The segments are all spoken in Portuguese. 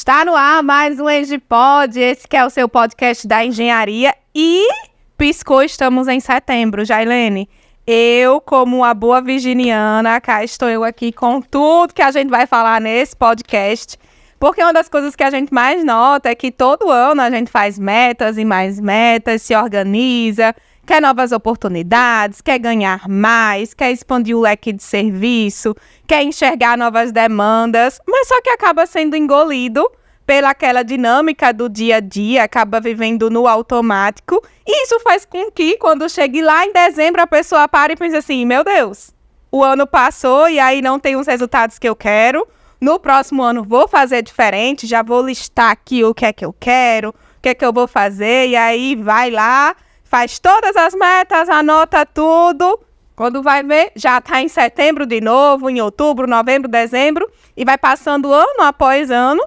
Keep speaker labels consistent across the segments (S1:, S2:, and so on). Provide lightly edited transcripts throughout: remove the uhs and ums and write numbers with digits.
S1: Está no ar mais um EngiPod, esse que é o seu podcast da engenharia e piscou, estamos em setembro, Jailene. Eu, como uma boa virginiana, cá estou eu aqui com tudo que a gente vai falar nesse podcast, porque uma das coisas que a gente mais nota é que todo ano a gente faz metas e mais metas, se organiza, quer novas oportunidades, quer ganhar mais, quer expandir o leque de serviço, quer enxergar novas demandas, mas só que acaba sendo engolido pelaquela dinâmica do dia a dia, acaba vivendo no automático. E isso faz com que, quando chegue lá em dezembro, a pessoa pare e pense assim, meu Deus, o ano passou e aí não tem os resultados que eu quero. No próximo ano vou fazer diferente, já vou listar aqui o que é que eu quero, o que é que eu vou fazer, e aí vai lá, faz todas as metas, anota tudo. Quando vai ver, já está em setembro de novo, em outubro, novembro, dezembro, e vai passando ano após ano,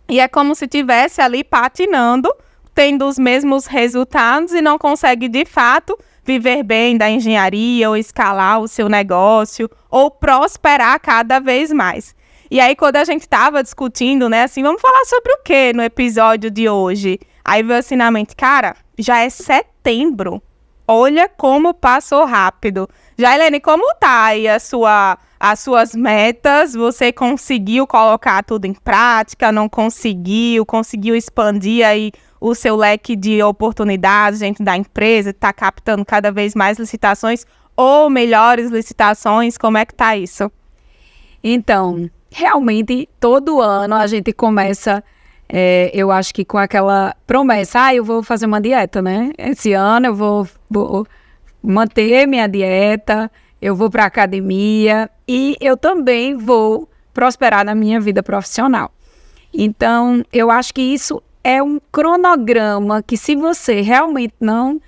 S1: e é como se estivesse ali patinando, tendo os mesmos resultados e não consegue, de fato, viver bem da engenharia, ou escalar o seu negócio, ou prosperar cada vez mais. E aí, quando a gente estava discutindo, né, assim, vamos falar sobre o quê no episódio de hoje? Aí veio assim na mente, cara, já é setembro. Olha como passou rápido. Jailene, como tá aí as suas metas? Você conseguiu colocar tudo em prática? Não conseguiu? Conseguiu expandir aí o seu leque de oportunidades dentro da empresa? Está captando cada vez mais licitações ou melhores licitações? Como é que tá isso?
S2: Então, realmente, todo ano a gente começa, eu acho que com aquela promessa, eu vou fazer uma dieta, né? Esse ano eu vou manter minha dieta, eu vou para a academia e eu também vou prosperar na minha vida profissional. Então, eu acho que isso é um cronograma que, se você realmente não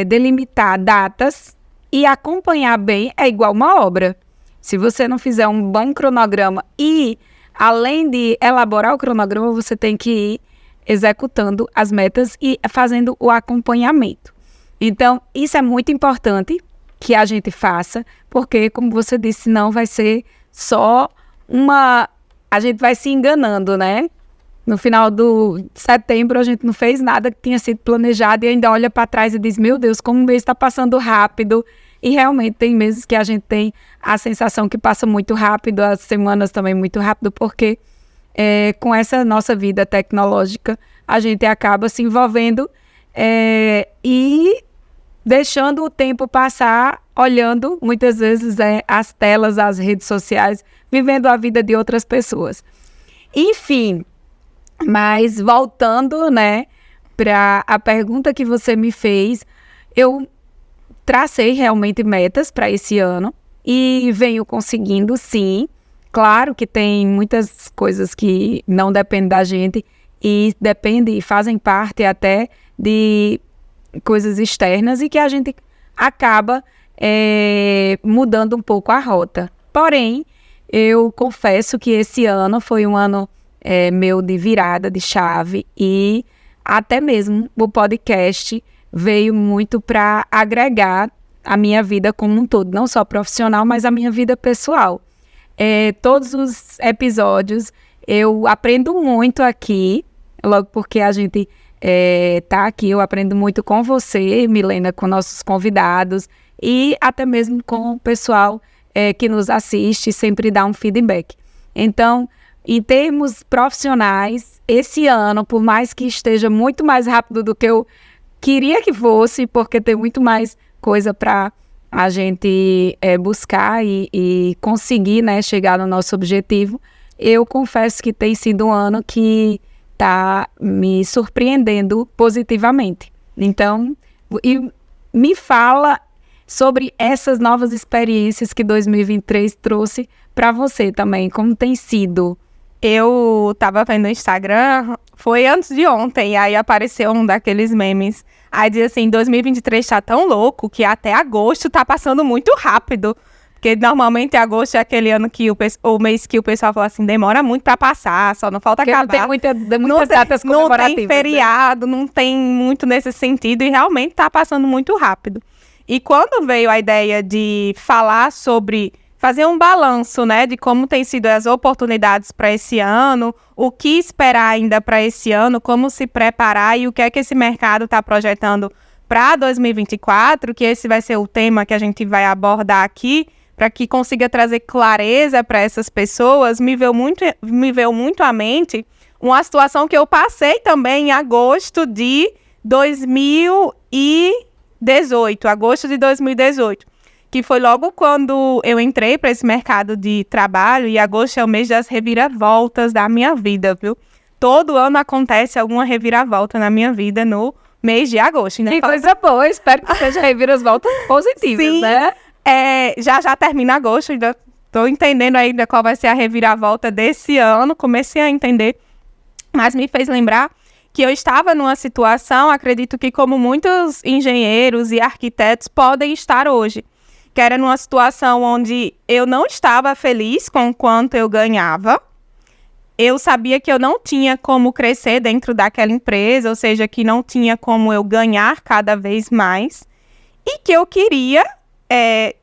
S2: delimitar datas e acompanhar bem, é igual uma obra. Se você não fizer um bom cronograma e, além de elaborar o cronograma, você tem que ir executando as metas e fazendo o acompanhamento. Então, isso é muito importante que a gente faça, porque, como você disse, senão vai ser só a gente vai se enganando, né? No final do setembro, a gente não fez nada que tinha sido planejado e ainda olha para trás e diz, meu Deus, como o mês está passando rápido. E realmente tem meses que a gente tem a sensação que passa muito rápido, as semanas também muito rápido, porque com essa nossa vida tecnológica, a gente acaba se envolvendo e deixando o tempo passar, olhando muitas vezes as telas, as redes sociais, vivendo a vida de outras pessoas. Enfim, mas voltando, né, para a pergunta que você me fez, eu tracei realmente metas para esse ano e venho conseguindo, sim. Claro que tem muitas coisas que não dependem da gente e fazem parte até de coisas externas e que a gente acaba mudando um pouco a rota. Porém, eu confesso que esse ano foi um ano meu de virada de chave e até mesmo o podcast veio muito para agregar a minha vida como um todo, não só profissional, mas a minha vida pessoal. Todos os episódios eu aprendo muito aqui, logo porque a gente tá aqui, eu aprendo muito com você, Milena, com nossos convidados e até mesmo com o pessoal que nos assiste, sempre dá um feedback. Então, em termos profissionais, esse ano, por mais que esteja muito mais rápido do que eu queria que fosse, porque tem muito mais coisa para a gente buscar e conseguir, né, chegar no nosso objetivo, eu confesso que tem sido um ano que está me surpreendendo positivamente. Então, me fala sobre essas novas experiências que 2023 trouxe para você também, como tem sido?
S1: Eu estava vendo no Instagram, foi antes de ontem, e aí apareceu um daqueles memes. Aí diz assim, 2023 está tão louco que até agosto está passando muito rápido. Porque normalmente agosto é aquele ano que o mês que o pessoal fala assim, demora muito para passar, só não falta acabar.
S2: Não tem muitas datas comemorativas.
S1: Não tem feriado, né? Não tem muito nesse sentido e realmente está passando muito rápido. E quando veio a ideia de fazer fazer um balanço, né, de como tem sido as oportunidades para esse ano, o que esperar ainda para esse ano, como se preparar e o que é que esse mercado está projetando para 2024, que esse vai ser o tema que a gente vai abordar aqui, para que consiga trazer clareza para essas pessoas. Me veio muito à mente uma situação que eu passei também em agosto de 2018, que foi logo quando eu entrei para esse mercado de trabalho, e agosto é o mês das reviravoltas da minha vida, viu? Todo ano acontece alguma reviravolta na minha vida no mês de agosto.
S2: Que coisa boa, espero que seja reviravoltas positivas,
S1: sim,
S2: né?
S1: Já termina agosto, ainda estou entendendo ainda qual vai ser a reviravolta desse ano, comecei a entender, mas me fez lembrar que eu estava numa situação, acredito que como muitos engenheiros e arquitetos podem estar hoje, que era numa situação onde eu não estava feliz com o quanto eu ganhava, eu sabia que eu não tinha como crescer dentro daquela empresa, ou seja, que não tinha como eu ganhar cada vez mais, e que eu queria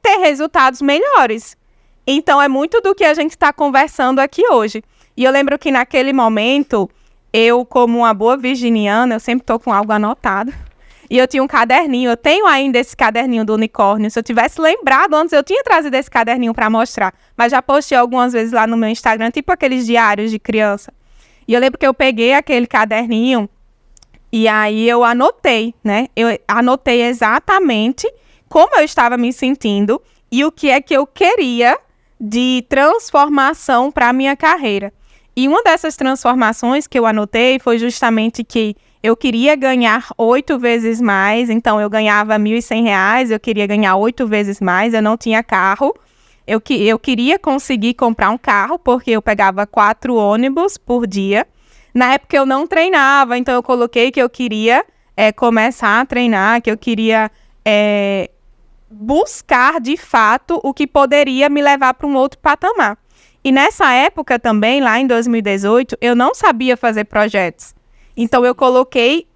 S1: ter resultados melhores. Então, é muito do que a gente está conversando aqui hoje. E eu lembro que naquele momento, eu, como uma boa virginiana, eu sempre estou com algo anotado. E eu tinha um caderninho, eu tenho ainda esse caderninho do unicórnio. Se eu tivesse lembrado antes, eu tinha trazido esse caderninho para mostrar. Mas já postei algumas vezes lá no meu Instagram, tipo aqueles diários de criança. E eu lembro que eu peguei aquele caderninho e aí eu anotei, né? Eu anotei exatamente como eu estava me sentindo e o que é que eu queria de transformação para a minha carreira. E uma dessas transformações que eu anotei foi justamente que eu queria ganhar 8 vezes mais, então eu ganhava R$1.100, eu queria ganhar 8 vezes mais, eu não tinha carro, eu queria conseguir comprar um carro, porque eu pegava 4 ônibus por dia. Na época eu não treinava, então eu coloquei que eu queria começar a treinar, que eu queria buscar de fato o que poderia me levar para um outro patamar. E nessa época também, lá em 2018, eu não sabia fazer projetos. Então, eu coloquei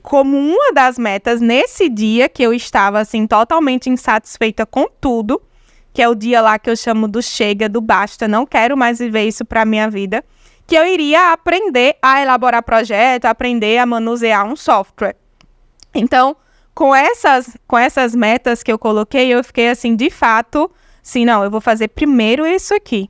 S1: como uma das metas nesse dia que eu estava, assim, totalmente insatisfeita com tudo, que é o dia lá que eu chamo do chega, do basta, não quero mais viver isso para a minha vida, que eu iria aprender a elaborar projeto, aprender a manusear um software. Então, com essas metas que eu coloquei, eu fiquei assim, de fato, assim, não, eu vou fazer primeiro isso aqui.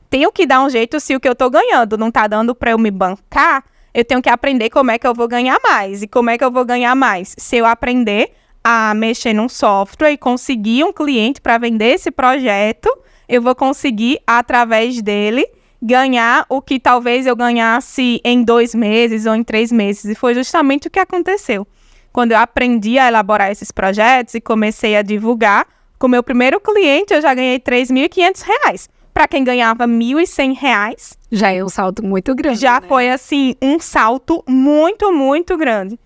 S1: Tenho que dar um jeito se o que eu estou ganhando não está dando para eu me bancar, eu tenho que aprender como é que eu vou ganhar mais. E como é que eu vou ganhar mais? Se eu aprender a mexer num software e conseguir um cliente para vender esse projeto, eu vou conseguir, através dele, ganhar o que talvez eu ganhasse em 2 meses ou em 3 meses. E foi justamente o que aconteceu. Quando eu aprendi a elaborar esses projetos e comecei a divulgar, com o meu primeiro cliente eu já ganhei R$3.500. Para quem ganhava R$1.100,
S2: já é um salto muito grande.
S1: Já,
S2: né?
S1: Foi, assim, um salto muito, muito grande.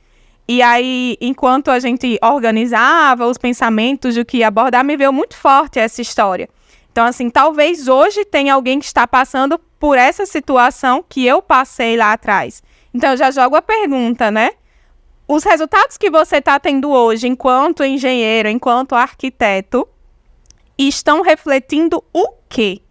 S1: E aí, enquanto a gente organizava os pensamentos do que ia abordar, me veio muito forte essa história. Então, assim, talvez hoje tenha alguém que está passando por essa situação que eu passei lá atrás. Então, eu já jogo a pergunta, né? Os resultados que você está tendo hoje, enquanto engenheiro, enquanto arquiteto, estão refletindo o quê?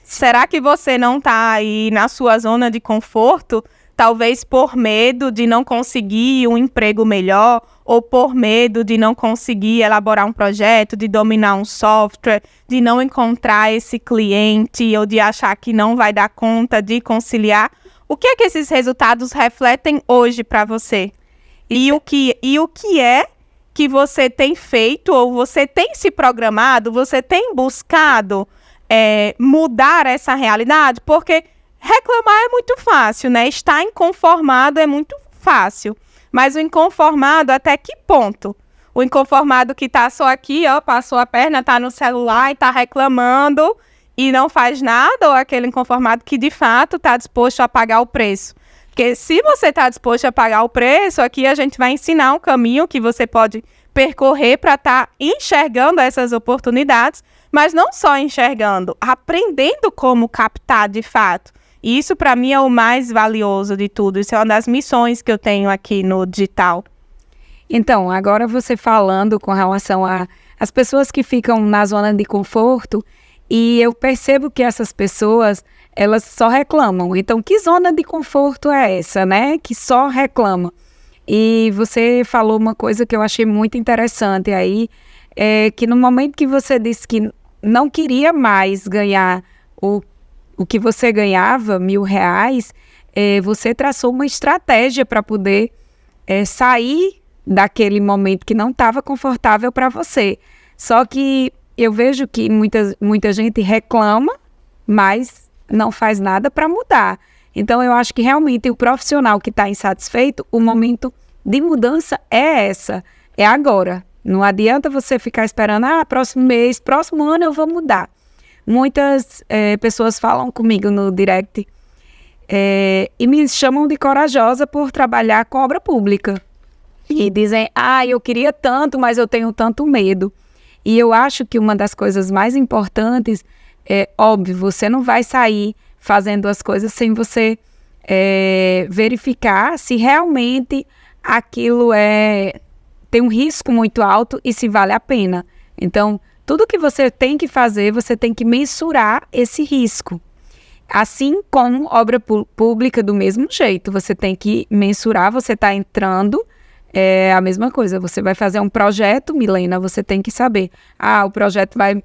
S1: Será que você não está aí na sua zona de conforto, talvez por medo de não conseguir um emprego melhor, ou por medo de não conseguir elaborar um projeto, de dominar um software, de não encontrar esse cliente, ou de achar que não vai dar conta de conciliar? O que é que esses resultados refletem hoje para você? E o que é que você tem feito, ou você tem se programado, você tem buscado mudar essa realidade? Porque reclamar é muito fácil, né? Estar inconformado é muito fácil. Mas o inconformado, até que ponto? O inconformado que tá só aqui, ó, passou a perna, tá no celular e tá reclamando e não faz nada, ou aquele inconformado que de fato tá disposto a pagar o preço? Porque se você está disposto a pagar o preço, aqui a gente vai ensinar um caminho que você pode percorrer para estar enxergando essas oportunidades, mas não só enxergando, aprendendo como captar de fato. E isso, para mim, é o mais valioso de tudo. Isso é uma das missões que eu tenho aqui no digital.
S2: Então, agora você falando com relação às pessoas que ficam na zona de conforto, E eu percebo que essas pessoas, elas só reclamam. Então, que zona de conforto é essa, né? Que só reclama. E você falou uma coisa que eu achei muito interessante aí, que no momento que você disse que não queria mais ganhar o que você ganhava, R$ 1.000, você traçou uma estratégia para poder sair daquele momento que não estava confortável para você. Só que eu vejo que muita gente reclama, mas não faz nada para mudar. Então, eu acho que realmente o profissional que está insatisfeito, o momento de mudança é agora. Não adianta você ficar esperando, próximo mês, próximo ano eu vou mudar. Muitas pessoas falam comigo no direct e me chamam de corajosa por trabalhar com obra pública. E dizem, eu queria tanto, mas eu tenho tanto medo. E eu acho que uma das coisas mais importantes óbvio, você não vai sair fazendo as coisas sem você verificar se realmente aquilo tem um risco muito alto e se vale a pena. Então, tudo que você tem que fazer, você tem que mensurar esse risco. Assim como obra pública, do mesmo jeito, você tem que mensurar, você está entrando, a mesma coisa, você vai fazer um projeto, Milena, você tem que saber, o projeto vai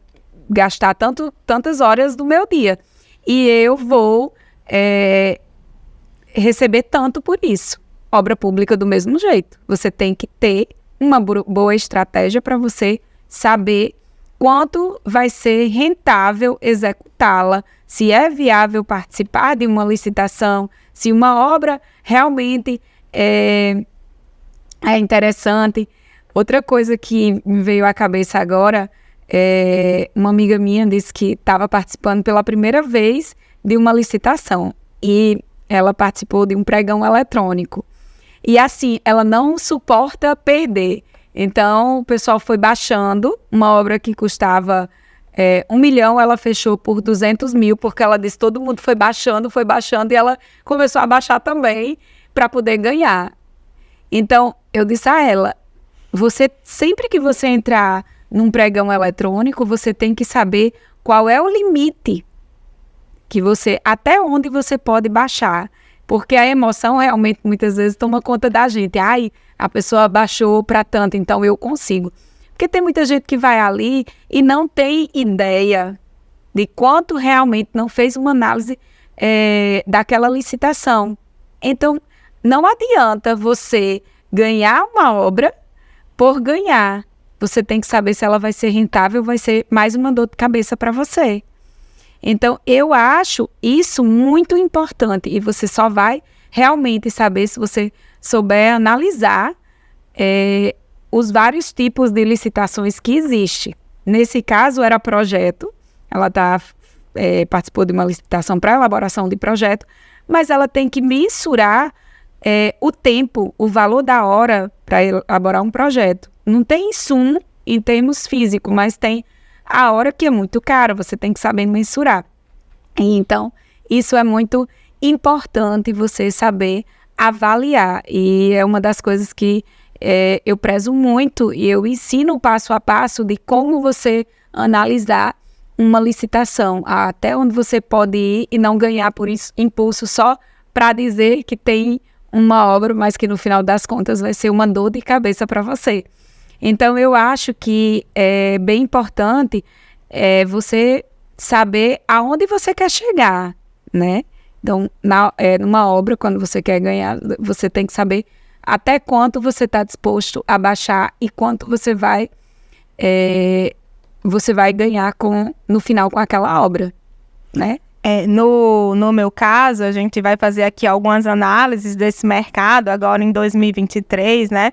S2: gastar tantas horas do meu dia, e eu vou receber tanto por isso. Obra pública do mesmo jeito, você tem que ter uma boa estratégia para você saber quanto vai ser rentável executá-la, se é viável participar de uma licitação, se uma obra realmente é interessante. Outra coisa que me veio à cabeça agora, uma amiga minha disse que estava participando pela primeira vez de uma licitação e ela participou de um pregão eletrônico. E assim, ela não suporta perder. Então, o pessoal foi baixando, uma obra que custava 1 milhão, ela fechou por 200 mil, porque ela disse que todo mundo foi baixando, e ela começou a baixar também para poder ganhar. Então, eu disse a ela, sempre que você entrar num pregão eletrônico, você tem que saber qual é o limite até onde você pode baixar. Porque a emoção realmente muitas vezes toma conta da gente. A pessoa baixou para tanto, então eu consigo. Porque tem muita gente que vai ali e não tem ideia de quanto realmente não fez uma análise daquela licitação. Então, não adianta você ganhar uma obra por ganhar. Você tem que saber se ela vai ser rentável, vai ser mais uma dor de cabeça para você. Então, eu acho isso muito importante e você só vai realmente saber se você souber analisar os vários tipos de licitações que existem. Nesse caso, era projeto, ela participou de uma licitação para elaboração de projeto, mas ela tem que mensurar o tempo, o valor da hora para elaborar um projeto. Não tem insumo em termos físicos, mas tem a hora que é muito cara, você tem que saber mensurar. Então, isso é muito importante você saber avaliar. E é uma das coisas que eu prezo muito e eu ensino passo a passo de como você analisar uma licitação, até onde você pode ir e não ganhar por impulso só para dizer que tem uma obra, mas que no final das contas vai ser uma dor de cabeça para você. Então, eu acho que é bem importante você saber aonde você quer chegar, né? Então, numa obra, quando você quer ganhar, você tem que saber até quanto você está disposto a baixar e quanto você vai ganhar no final com aquela obra, né?
S1: No meu caso, a gente vai fazer aqui algumas análises desse mercado agora em 2023, né?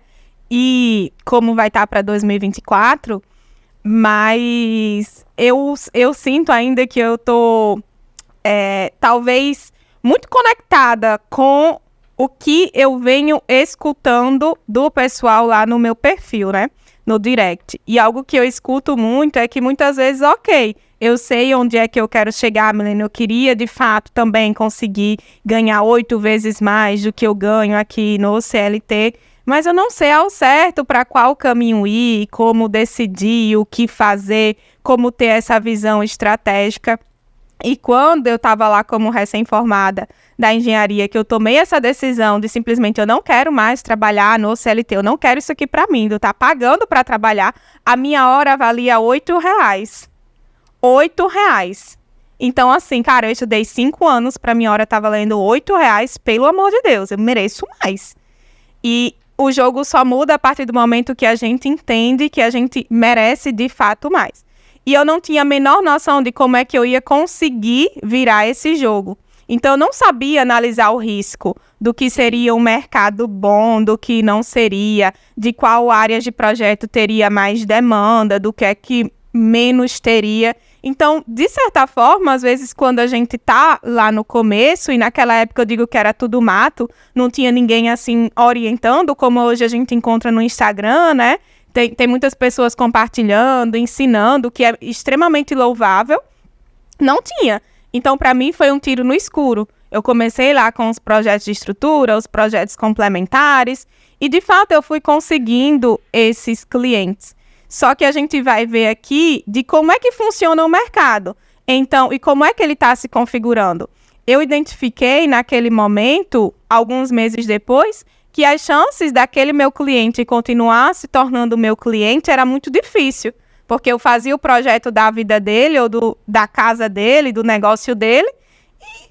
S1: E como vai estar para 2024, mas eu sinto ainda que eu estou talvez muito conectada com o que eu venho escutando do pessoal lá no meu perfil, né? No direct. E algo que eu escuto muito é que muitas vezes, eu sei onde é que eu quero chegar, Milena. Eu queria, de fato, também conseguir ganhar 8 vezes mais do que eu ganho aqui no CLT, mas eu não sei ao certo para qual caminho ir, como decidir, o que fazer, como ter essa visão estratégica. E quando eu estava lá como recém-formada da engenharia, que eu tomei essa decisão de simplesmente eu não quero mais trabalhar no CLT, eu não quero isso aqui para mim, eu estar pagando para trabalhar, a minha hora valia R$8. R$8. Então, assim, cara, eu estudei 5 anos para minha hora estar valendo R$8, pelo amor de Deus, eu mereço mais. E o jogo só muda a partir do momento que a gente entende que a gente merece de fato mais. E eu não tinha a menor noção de como é que eu ia conseguir virar esse jogo. Então, eu não sabia analisar o risco do que seria um mercado bom, do que não seria, de qual área de projeto teria mais demanda, do que é que menos teria. Então, de certa forma, às vezes, quando a gente tá lá no começo, e naquela época eu digo que era tudo mato, não tinha ninguém, assim, orientando, como hoje a gente encontra no Instagram, né? Tem muitas pessoas compartilhando, ensinando, que é extremamente louvável. Não tinha. Então, para mim, foi um tiro no escuro. Eu comecei lá com os projetos de estrutura, os projetos complementares, e, de fato, eu fui conseguindo esses clientes. Só que a gente vai ver aqui de como é que funciona o mercado. Então, e como é que ele está se configurando. Eu identifiquei naquele momento, alguns meses depois, que as chances daquele meu cliente continuar se tornando meu cliente era muito difícil, porque eu fazia o projeto da vida dele, ou da casa dele, do negócio dele, e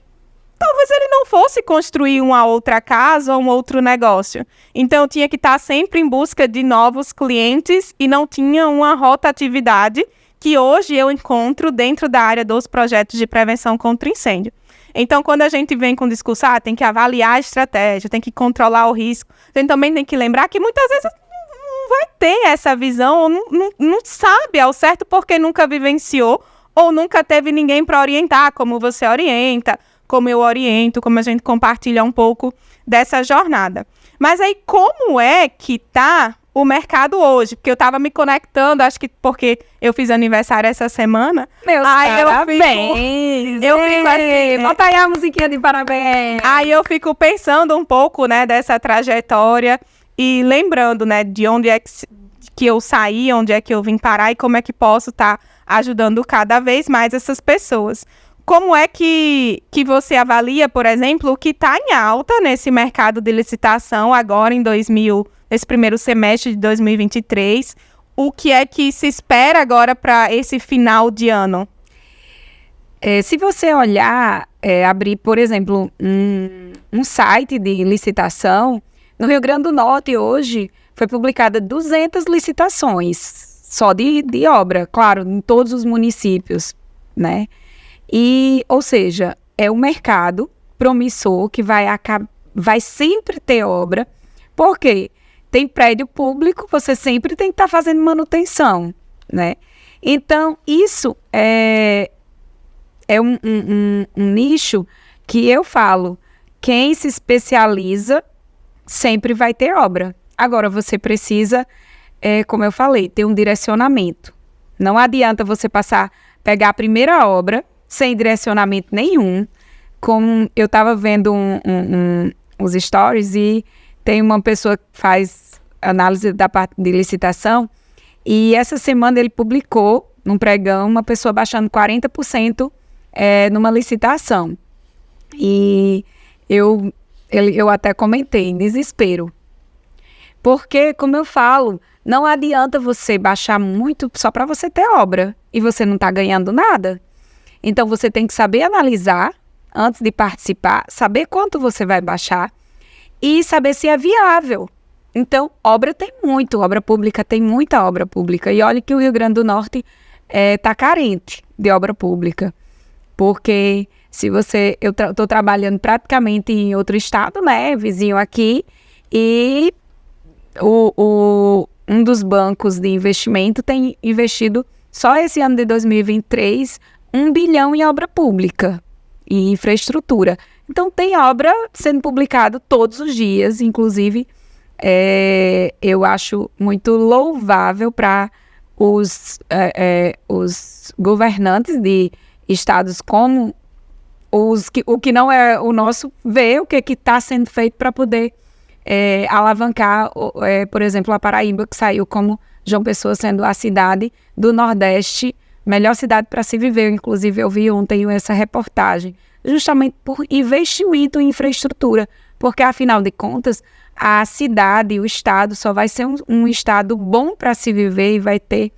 S1: talvez ele não fosse construir uma outra casa ou um outro negócio. Então, eu tinha que estar sempre em busca de novos clientes e não tinha uma rotatividade que hoje eu encontro dentro da área dos projetos de prevenção contra incêndio. Então, quando a gente vem com o discurso, tem que avaliar a estratégia, tem que controlar o risco, a gente também tem que lembrar que muitas vezes não vai ter essa visão, ou não sabe ao certo porque nunca vivenciou, ou nunca teve ninguém para orientar, como você orienta, como eu oriento, como a gente compartilha um pouco dessa jornada. Mas aí, como é que está o mercado hoje? Porque eu estava me conectando, acho que porque eu fiz aniversário essa semana.
S2: Meus parabéns!
S1: Eu fico assim...
S2: Bota aí a musiquinha de parabéns!
S1: Aí eu fico pensando um pouco, né, dessa trajetória e lembrando, né, de onde é que eu saí, onde é que eu vim parar e como é que posso estar ajudando cada vez mais essas pessoas. Como é que você avalia, por exemplo, o que está em alta nesse mercado de licitação agora nesse primeiro semestre de 2023? O que é que se espera agora para esse final de ano?
S2: Se você olhar, abrir, por exemplo, um site de licitação, no Rio Grande do Norte hoje foi publicada 200 licitações só de obra, claro, em todos os municípios, né? E, ou seja, é um mercado promissor que vai sempre ter obra, porque tem prédio público, você sempre tem que estar fazendo manutenção, né? Então, isso é um nicho que eu falo, quem se especializa sempre vai ter obra. Agora, você precisa, como eu falei, ter um direcionamento. Não adianta você pegar a primeira obra sem direcionamento nenhum. Como eu estava vendo os stories e tem uma pessoa que faz análise da parte de licitação e essa semana ele publicou num pregão uma pessoa baixando 40% numa licitação. E eu até comentei, em desespero. Porque, como eu falo, não adianta você baixar muito só para você ter obra e você não está ganhando nada. Então, você tem que saber analisar antes de participar, saber quanto você vai baixar e saber se é viável. Então, obra tem muito, obra pública tem muita obra pública. E olha que o Rio Grande do Norte está carente de obra pública. Porque eu estou trabalhando praticamente em outro estado, né, vizinho aqui, e um dos bancos de investimento tem investido, só esse ano de 2023, 1 bilhão em obra pública e infraestrutura. Então, tem obra sendo publicada todos os dias, inclusive, eu acho muito louvável para os governantes de estados como o que não é o nosso, ver o que está sendo feito para poder alavancar, por exemplo, a Paraíba, que saiu como João Pessoa sendo a cidade do Nordeste, melhor cidade para se viver. Inclusive, eu vi ontem essa reportagem, justamente por investimento em infraestrutura, porque, afinal de contas, a cidade, o estado, só vai ser um estado bom para se viver e vai ter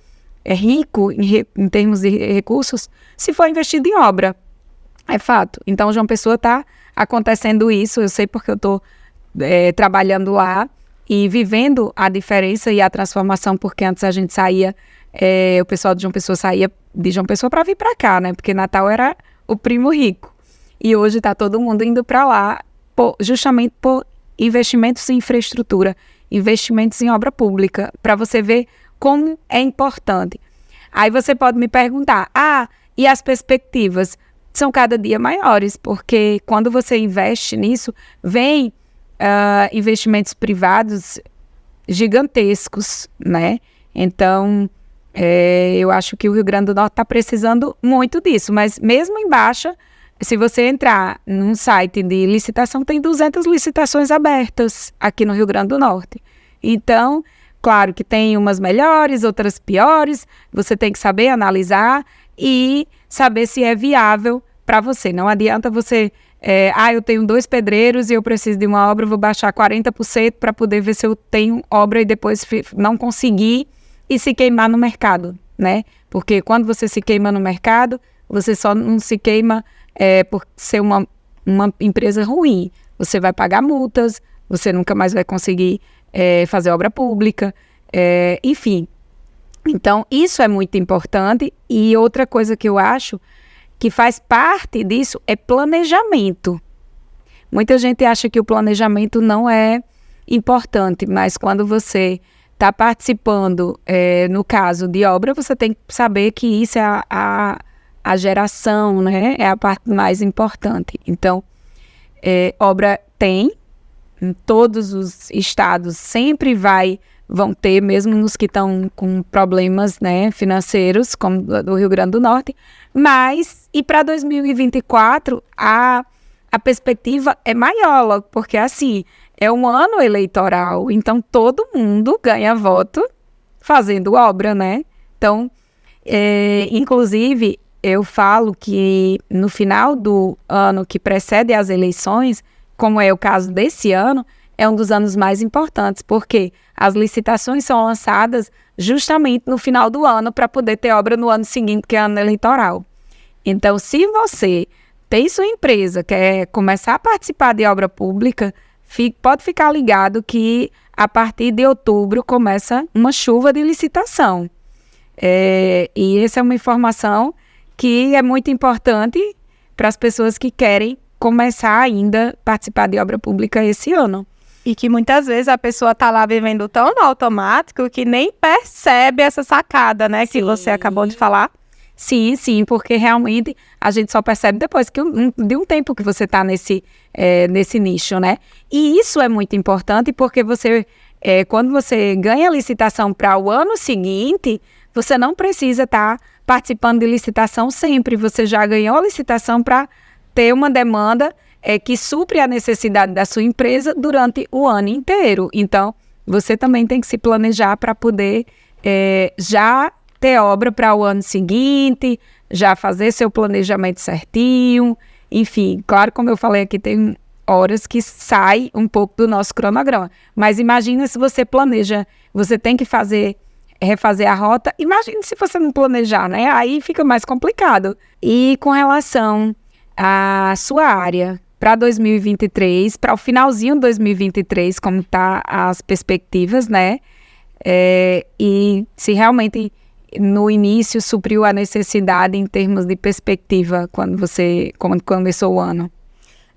S2: rico em termos de recursos se for investido em obra. É fato. Então, João Pessoa está acontecendo isso, eu sei porque eu estou trabalhando lá e vivendo a diferença e a transformação, porque antes a gente saía, o pessoal de João Pessoa saía de João Pessoa para vir para cá, né? Porque Natal era o primo rico. E hoje está todo mundo indo para lá, justamente por investimentos em infraestrutura, investimentos em obra pública, para você ver como é importante. Aí você pode me perguntar, e as perspectivas? São cada dia maiores, porque quando você investe nisso, vem investimentos privados gigantescos, né? Então, eu acho que o Rio Grande do Norte está precisando muito disso, mas mesmo em baixa, se você entrar num site de licitação, tem 200 licitações abertas aqui no Rio Grande do Norte. Então, claro que tem umas melhores, outras piores, você tem que saber analisar e saber se é viável para você. Não adianta você, eu tenho 2 pedreiros e eu preciso de uma obra, vou baixar 40% para poder ver se eu tenho obra e depois não conseguir e se queimar no mercado, né? Porque quando você se queima no mercado, você só não se queima por ser uma empresa ruim. Você vai pagar multas, você nunca mais vai conseguir fazer obra pública, enfim. Então, isso é muito importante. E outra coisa que eu acho que faz parte disso é planejamento. Muita gente acha que o planejamento não é importante, mas quando você está participando, no caso de obra, você tem que saber que isso é a geração, né? É a parte mais importante. Então, obra tem, em todos os estados sempre vão ter, mesmo nos que estão com problemas, né, financeiros, como do Rio Grande do Norte, mas, e para 2024, a perspectiva é maior, porque assim, é um ano eleitoral, então todo mundo ganha voto fazendo obra, né? Então, inclusive, eu falo que no final do ano que precede as eleições, como é o caso desse ano, é um dos anos mais importantes, porque as licitações são lançadas justamente no final do ano para poder ter obra no ano seguinte, que é ano eleitoral. Então, se você tem sua empresa, quer começar a participar de obra pública, pode ficar ligado que a partir de outubro começa uma chuva de licitação. E essa é uma informação que é muito importante para as pessoas que querem começar ainda a participar de obra pública esse ano.
S1: E que muitas vezes a pessoa está lá vivendo tão no automático que nem percebe essa sacada, né? Sim. Que você acabou de falar.
S2: Sim, porque realmente a gente só percebe depois de um tempo que você está nesse nicho, né? E isso é muito importante porque quando você ganha a licitação para o ano seguinte, você não precisa estar participando de licitação sempre. Você já ganhou a licitação para ter uma demanda que supre a necessidade da sua empresa durante o ano inteiro. Então, você também tem que se planejar para poder já ter obra para o ano seguinte, já fazer seu planejamento certinho. Enfim, claro, como eu falei aqui, tem horas que sai um pouco do nosso cronograma. Mas imagina se você planeja, você tem que refazer a rota. Imagina se você não planejar, né? Aí fica mais complicado. E com relação à sua área, para 2023, para o finalzinho de 2023, como tá as perspectivas, né? E se realmente no início supriu a necessidade em termos de perspectiva quando começou o ano.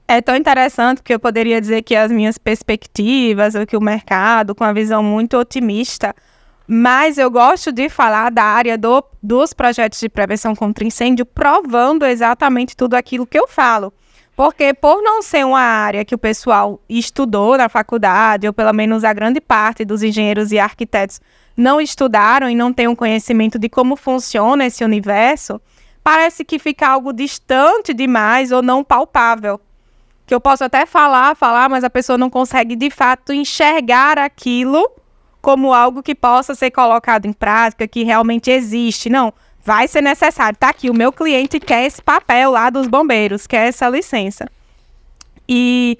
S1: É tão interessante que eu poderia dizer que as minhas perspectivas, ou que o mercado, com uma visão muito otimista, mas eu gosto de falar da área dos projetos de prevenção contra incêndio, provando exatamente tudo aquilo que eu falo. Porque por não ser uma área que o pessoal estudou na faculdade, ou pelo menos a grande parte dos engenheiros e arquitetos não estudaram e não têm um conhecimento de como funciona esse universo, parece que fica algo distante demais ou não palpável. que eu posso até falar, mas a pessoa não consegue, de fato, enxergar aquilo como algo que possa ser colocado em prática, que realmente existe. Não, vai ser necessário. Tá aqui, o meu cliente quer esse papel lá dos bombeiros, quer essa licença. E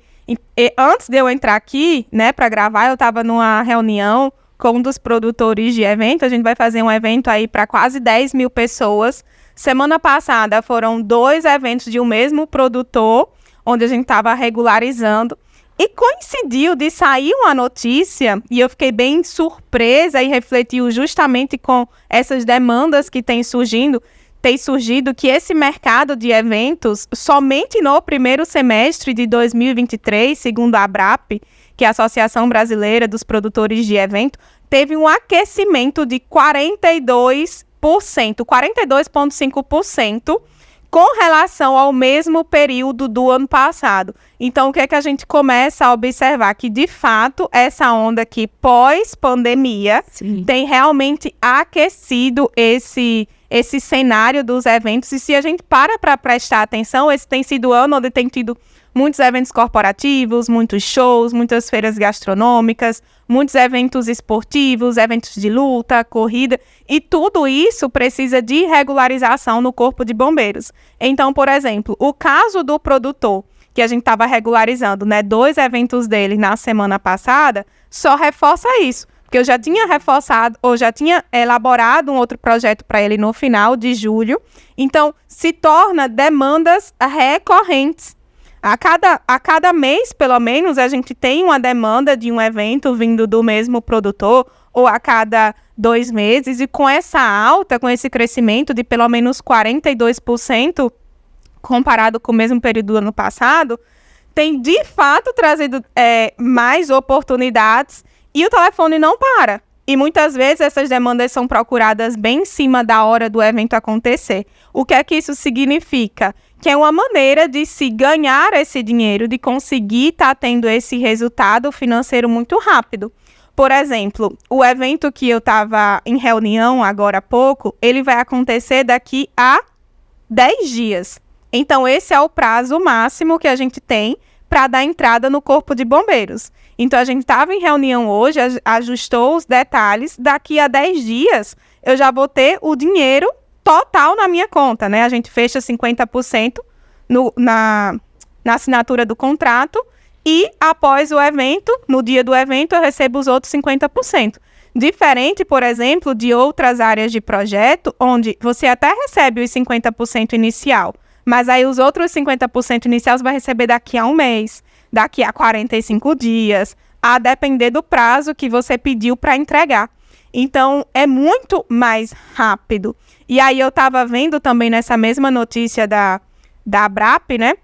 S1: antes de eu entrar aqui, né, para gravar, eu estava numa reunião com um dos produtores de evento. A gente vai fazer um evento aí para quase 10 mil pessoas. Semana passada foram 2 eventos de um mesmo produtor, onde a gente estava regularizando. E coincidiu de sair uma notícia, e eu fiquei bem surpresa e refletiu justamente com essas demandas que têm surgido, que esse mercado de eventos, somente no primeiro semestre de 2023, segundo a ABRAP, que é a Associação Brasileira dos Produtores de Evento, teve um aquecimento de 42,5% com relação ao mesmo período do ano passado. Então, o que é que a gente começa a observar? Que, de fato, essa onda aqui, pós-pandemia, tem realmente aquecido esse cenário dos eventos. E se a gente para prestar atenção, esse tem sido o ano onde tem tido muitos eventos corporativos, muitos shows, muitas feiras gastronômicas, muitos eventos esportivos, eventos de luta, corrida, e tudo isso precisa de regularização no Corpo de Bombeiros. Então, por exemplo, o caso do produtor, que a gente estava regularizando, né, 2 eventos dele na semana passada, só reforça isso. Porque eu já tinha reforçado, ou já tinha elaborado um outro projeto para ele no final de julho. Então, se torna demandas recorrentes. A cada mês, pelo menos, a gente tem uma demanda de um evento vindo do mesmo produtor, ou a cada 2 meses, e com essa alta, com esse crescimento de pelo menos 42%, comparado com o mesmo período do ano passado, tem de fato trazido mais oportunidades, e o telefone não para. E muitas vezes essas demandas são procuradas bem em cima da hora do evento acontecer. O que é que isso significa? Que é uma maneira de se ganhar esse dinheiro, de conseguir estar tendo esse resultado financeiro muito rápido. Por exemplo, o evento que eu estava em reunião agora há pouco, ele vai acontecer daqui a 10 dias. Então, esse é o prazo máximo que a gente tem para dar entrada no Corpo de Bombeiros. Então, a gente estava em reunião hoje, ajustou os detalhes, daqui a 10 dias eu já vou ter o dinheiro total na minha conta, né? A gente fecha 50% na assinatura do contrato e após o evento, no dia do evento, eu recebo os outros 50%. Diferente, por exemplo, de outras áreas de projeto, onde você até recebe os 50% inicial, mas aí os outros 50% iniciais vai receber daqui a um mês, daqui a 45 dias, a depender do prazo que você pediu para entregar. Então, é muito mais rápido. E aí eu estava vendo também nessa mesma notícia da ABRAP, né?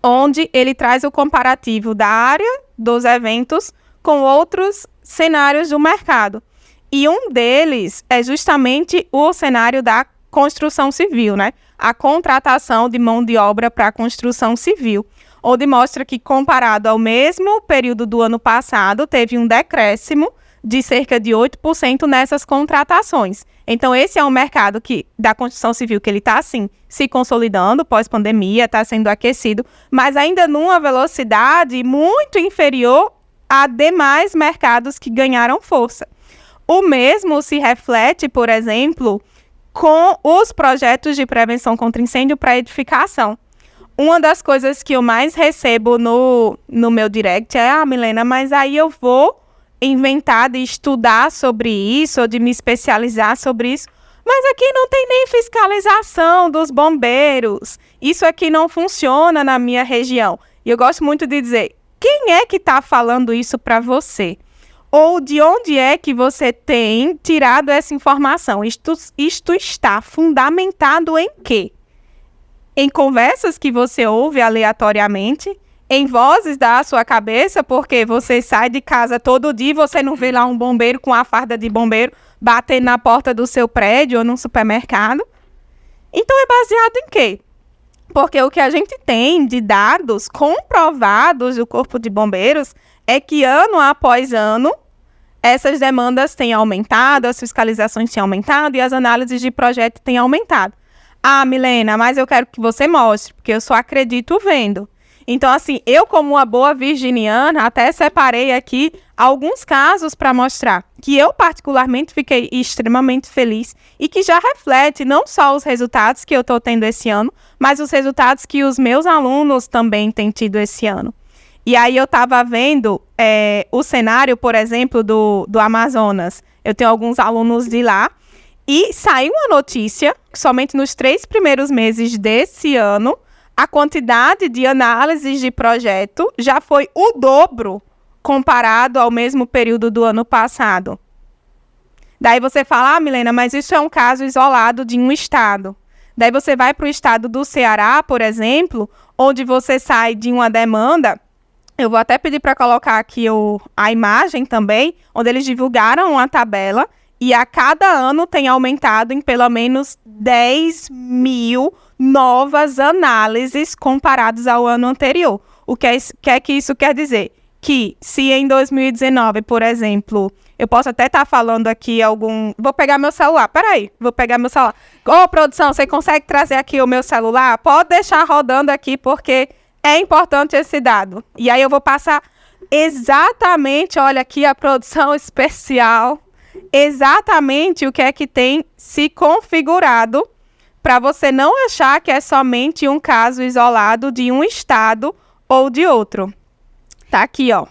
S1: Onde ele traz o comparativo da área dos eventos com outros cenários do mercado. E um deles é justamente o cenário da construção civil, né? A contratação de mão de obra para a construção civil, onde mostra que, comparado ao mesmo período do ano passado, teve um decréscimo de cerca de 8% nessas contratações. Então, esse é um mercado da construção civil que ele está, assim, se consolidando pós-pandemia, está sendo aquecido, mas ainda numa velocidade muito inferior a demais mercados que ganharam força. O mesmo se reflete, por exemplo, com os projetos de prevenção contra incêndio para edificação. Uma das coisas que eu mais recebo no meu direct é, Milena, mas aí eu vou inventar de estudar sobre isso, ou de me especializar sobre isso, mas aqui não tem nem fiscalização dos bombeiros, isso aqui não funciona na minha região. E eu gosto muito de dizer, quem é que está falando isso para você? Ou de onde é que você tem tirado essa informação? Isto está fundamentado em quê? Em conversas que você ouve aleatoriamente, em vozes da sua cabeça, porque você sai de casa todo dia e você não vê lá um bombeiro com a farda de bombeiro batendo na porta do seu prédio ou num supermercado. Então, é baseado em quê? Porque o que a gente tem de dados comprovados do Corpo de Bombeiros é que ano após ano, essas demandas têm aumentado, as fiscalizações têm aumentado e as análises de projeto têm aumentado. Ah, Milena, mas eu quero que você mostre, porque eu só acredito vendo. Então, assim, eu como uma boa virginiana, até separei aqui alguns casos para mostrar que eu particularmente fiquei extremamente feliz e que já reflete não só os resultados que eu estou tendo esse ano, mas os resultados que os meus alunos também têm tido esse ano. E aí eu estava vendo o cenário, por exemplo, do Amazonas. Eu tenho alguns alunos de lá e saiu uma notícia que somente nos 3 primeiros meses desse ano, a quantidade de análises de projeto já foi o dobro comparado ao mesmo período do ano passado. Daí você fala, Milena, mas isso é um caso isolado de um estado. Daí você vai para o estado do Ceará, por exemplo, onde você sai de uma demanda. Eu vou até pedir para colocar aqui a imagem também, onde eles divulgaram uma tabela e a cada ano tem aumentado em pelo menos 10 mil novas análises comparadas ao ano anterior. O que é que isso quer dizer? Que se em 2019, por exemplo, eu posso até estar falando aqui Vou pegar meu celular, vou pegar meu celular. Ô, produção, você consegue trazer aqui o meu celular? Pode deixar rodando aqui, porque é importante esse dado. E aí eu vou passar exatamente, olha aqui a produção especial, exatamente o que é que tem se configurado para você não achar que é somente um caso isolado de um estado ou de outro. Tá aqui, ó.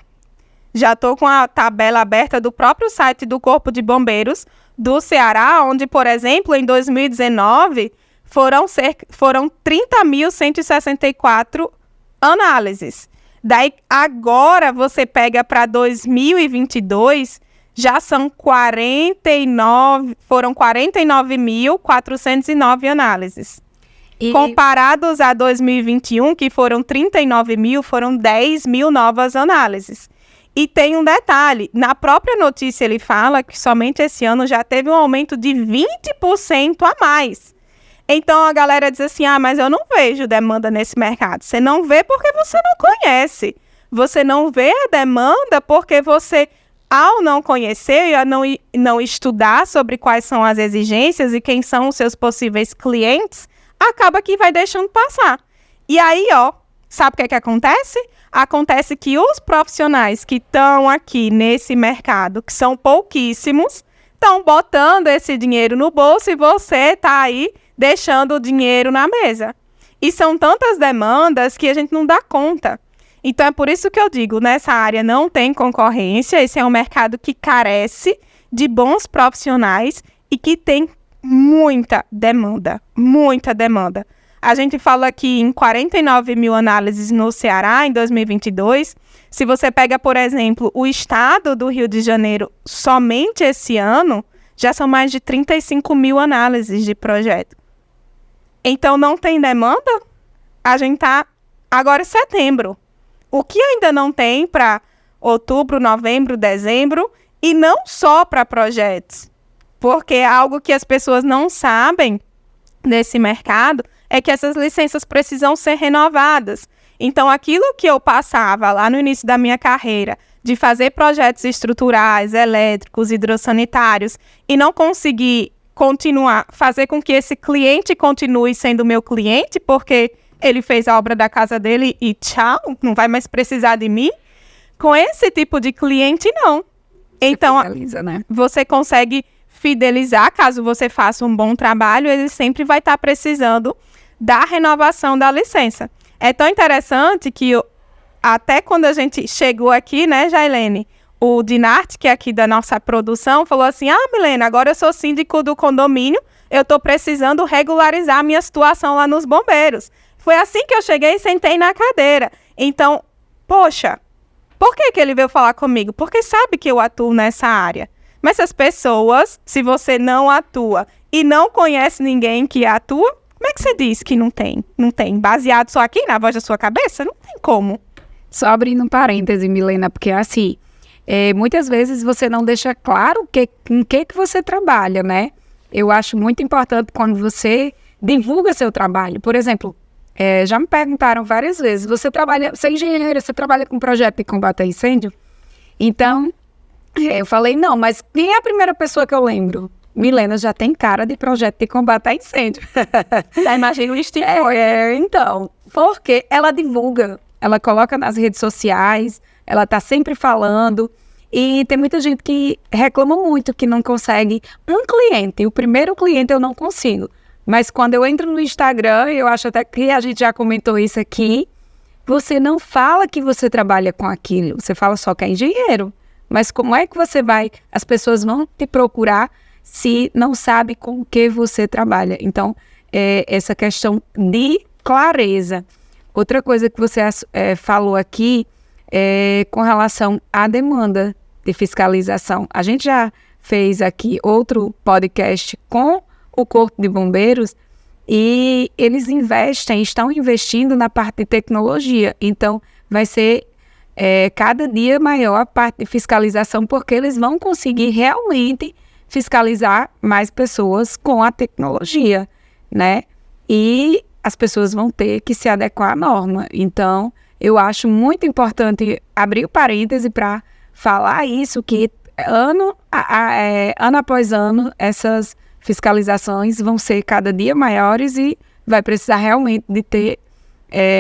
S1: Já estou com a tabela aberta do próprio site do Corpo de Bombeiros do Ceará, onde, por exemplo, em 2019, foram 30.164 análises. Daí, agora, você pega para 2022, já são 49.409 análises. Comparados a 2021, que foram 39 mil, foram 10 mil novas análises. E tem um detalhe, na própria notícia ele fala que somente esse ano já teve um aumento de 20% a mais. Então a galera diz assim, mas eu não vejo demanda nesse mercado. Você não vê porque você não conhece. Você não vê a demanda porque você, ao não conhecer e não estudar sobre quais são as exigências e quem são os seus possíveis clientes, acaba que vai deixando passar. E aí, sabe o que acontece? Acontece que os profissionais que estão aqui nesse mercado, que são pouquíssimos, estão botando esse dinheiro no bolso e você está aí deixando o dinheiro na mesa. E são tantas demandas que a gente não dá conta. Então, é por isso que eu digo, nessa área não tem concorrência, esse é um mercado que carece de bons profissionais e que tem muita demanda, muita demanda. A gente fala aqui em 49 mil análises no Ceará em 2022. Se você pega, por exemplo, o estado do Rio de Janeiro, somente esse ano, já são mais de 35 mil análises de projeto. Então, não tem demanda? A gente está agora em setembro. O que ainda não tem para outubro, novembro, dezembro, e não só para projetos. Porque é algo que as pessoas não sabem nesse mercado é que essas licenças precisam ser renovadas. Então, aquilo que eu passava lá no início da minha carreira, de fazer projetos estruturais, elétricos, hidrossanitários, e não conseguir fazer com que esse cliente continue sendo meu cliente, porque ele fez a obra da casa dele e tchau, não vai mais precisar de mim. Com esse tipo de cliente, não. Então, você consegue fidelizar, caso você faça um bom trabalho, ele sempre vai estar precisando da renovação da licença. É tão interessante que até quando a gente chegou aqui, né, Jailene, o Dinarte, que é aqui da nossa produção, falou assim, Milena, agora eu sou síndico do condomínio, eu estou precisando regularizar a minha situação lá nos bombeiros. Foi assim que eu cheguei e sentei na cadeira. Então, poxa, por que ele veio falar comigo? Porque sabe que eu atuo nessa área. Mas as pessoas, se você não atua e não conhece ninguém que atua, como é que você diz que não tem? Não tem. Baseado só aqui na voz da sua cabeça? Não tem como.
S2: Só abrindo um parêntese, Milena, porque assim, muitas vezes você não deixa claro com que você trabalha, né? Eu acho muito importante quando você divulga seu trabalho. Por exemplo, já me perguntaram várias vezes, você é engenheira, você trabalha com projeto de combate a incêndio? Então, eu falei, não, mas quem é a primeira pessoa que eu lembro? Milena já tem cara de projeto de combate a incêndio.
S1: Já imagina o estilo.
S2: Então, porque ela divulga. ela coloca nas redes sociais, ela está sempre falando. E tem muita gente que reclama muito que não consegue um cliente. O primeiro cliente eu não consigo. Mas quando eu entro no Instagram, eu acho até que a gente já comentou isso aqui, você não fala que você trabalha com aquilo, você fala só que é engenheiro. Mas como é que você vai, as pessoas vão te procurar se não sabe com o que você trabalha? Então, essa questão de clareza. Outra coisa que você falou aqui é com relação à demanda de fiscalização. A gente já fez aqui outro podcast com o Corpo de Bombeiros e eles estão investindo na parte de tecnologia. Então, vai ser cada dia maior a parte de fiscalização, porque eles vão conseguir realmente fiscalizar mais pessoas com a tecnologia, né? E as pessoas vão ter que se adequar à norma. Então, eu acho muito importante abrir o parêntese para falar isso, que ano após ano, essas fiscalizações vão ser cada dia maiores e vai precisar realmente de ter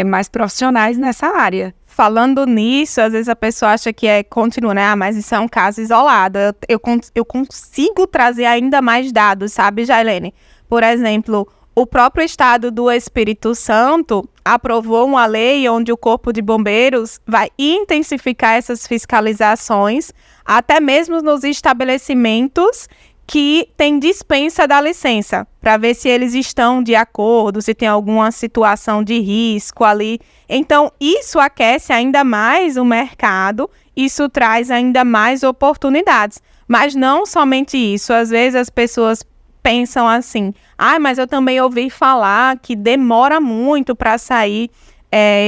S2: mais profissionais nessa área.
S1: Falando nisso, às vezes a pessoa acha que continua, né? Mas isso é um caso isolado. Eu consigo trazer ainda mais dados, sabe, Jailene? Por exemplo, o próprio estado do Espírito Santo aprovou uma lei onde o Corpo de Bombeiros vai intensificar essas fiscalizações, até mesmo nos estabelecimentos que têm dispensa da licença, para ver se eles estão de acordo, se tem alguma situação de risco ali. Então, isso aquece ainda mais o mercado, isso traz ainda mais oportunidades. Mas não somente isso, às vezes as pessoas pensam assim, mas eu também ouvi falar que demora muito para sair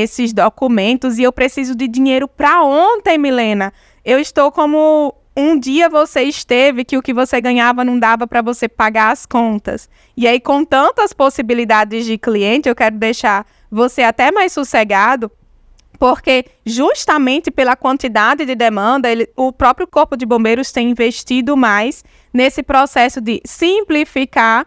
S1: esses documentos e eu preciso de dinheiro para ontem, Milena. Eu estou como um dia você esteve que o que você ganhava não dava para você pagar as contas. E aí, com tantas possibilidades de cliente, eu quero deixar você até mais sossegado, porque justamente pela quantidade de demanda, o próprio Corpo de Bombeiros tem investido mais nesse processo de simplificar